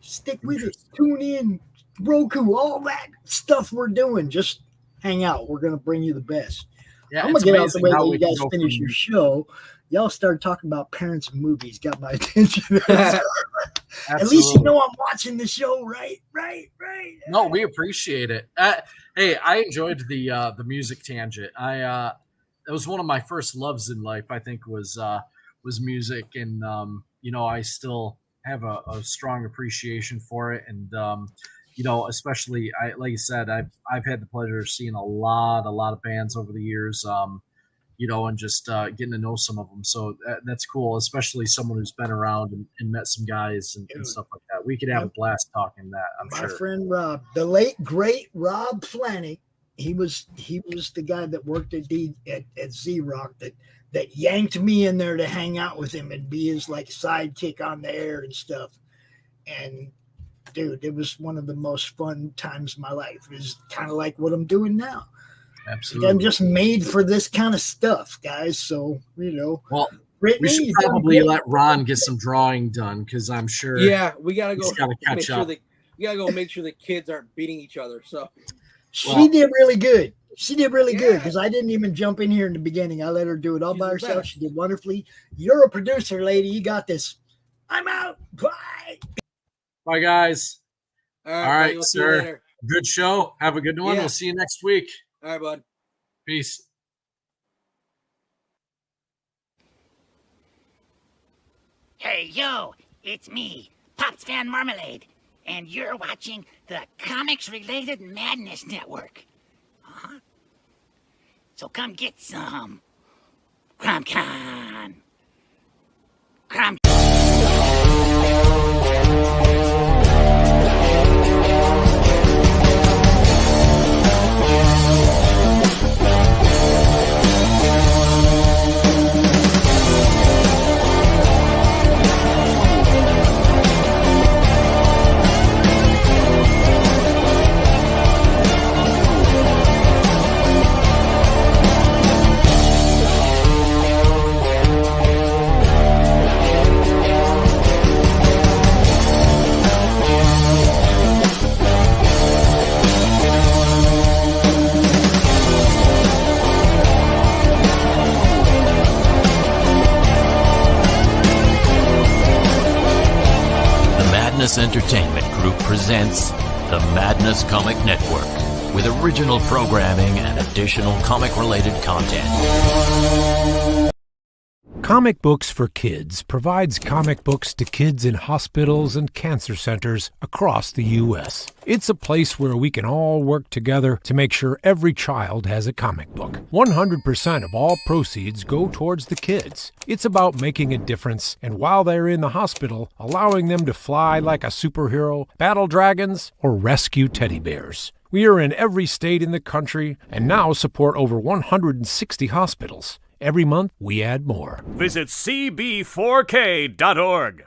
[SPEAKER 1] Stick with it. Tune in. Roku, all that stuff we're doing. Just hang out. We're going to bring you the best.
[SPEAKER 5] Yeah,
[SPEAKER 1] I'm going to get out the way that you guys finish your show. Y'all started talking about parents and movies. Got my attention. At least you know I'm watching the show, right?
[SPEAKER 5] No, we appreciate it. Hey, I enjoyed the music tangent. It was one of my first loves in life. I think was music, and I still have a strong appreciation for it. And especially like you said, I've had the pleasure of seeing a lot of bands over the years. And just getting to know some of them. So that's cool, especially someone who's been around and met some guys and stuff like that. We could have a blast talking that, I'm sure.
[SPEAKER 1] My friend Rob, the late, great Rob Flanick, he was the guy that worked at Z-Rock that yanked me in there to hang out with him and be his, like, sidekick on the air and stuff. And, dude, it was one of the most fun times of my life. It was kind of like what I'm doing now.
[SPEAKER 5] Absolutely.
[SPEAKER 1] I'm just made for this kind of stuff, guys. So,
[SPEAKER 5] Well, we should probably let Ron get some drawing done because I'm sure.
[SPEAKER 4] Yeah, we gotta go.
[SPEAKER 5] Catch up.
[SPEAKER 4] We gotta go make sure the kids aren't beating each other. So
[SPEAKER 1] she did really good. She did really good because I didn't even jump in here in the beginning. I let her do it all by herself. She did wonderfully. You're a producer, lady. You got this. I'm out. Bye.
[SPEAKER 5] Bye, guys.
[SPEAKER 4] All right, we'll
[SPEAKER 5] sir. Good show. Have a good one.
[SPEAKER 4] Yeah.
[SPEAKER 5] We'll see you next week.
[SPEAKER 4] All right, bud.
[SPEAKER 5] Peace.
[SPEAKER 7] Hey, yo, it's me, Pops Van Marmalade, and you're watching the Comics-Related Madness Network. Uh-huh. So come get some. CromCon.
[SPEAKER 8] Madness Entertainment Group presents the Madness Comic Network with original programming and additional comic-related content.
[SPEAKER 9] Comic Books for Kids provides comic books to kids in hospitals and cancer centers across the U.S. It's a place where we can all work together to make sure every child has a comic book. 100% of all proceeds go towards the kids. It's about making a difference, and while they're in the hospital, allowing them to fly like a superhero, battle dragons, or rescue teddy bears. We are in every state in the country and now support over 160 hospitals. Every month, we add more.
[SPEAKER 10] Visit cb4k.org.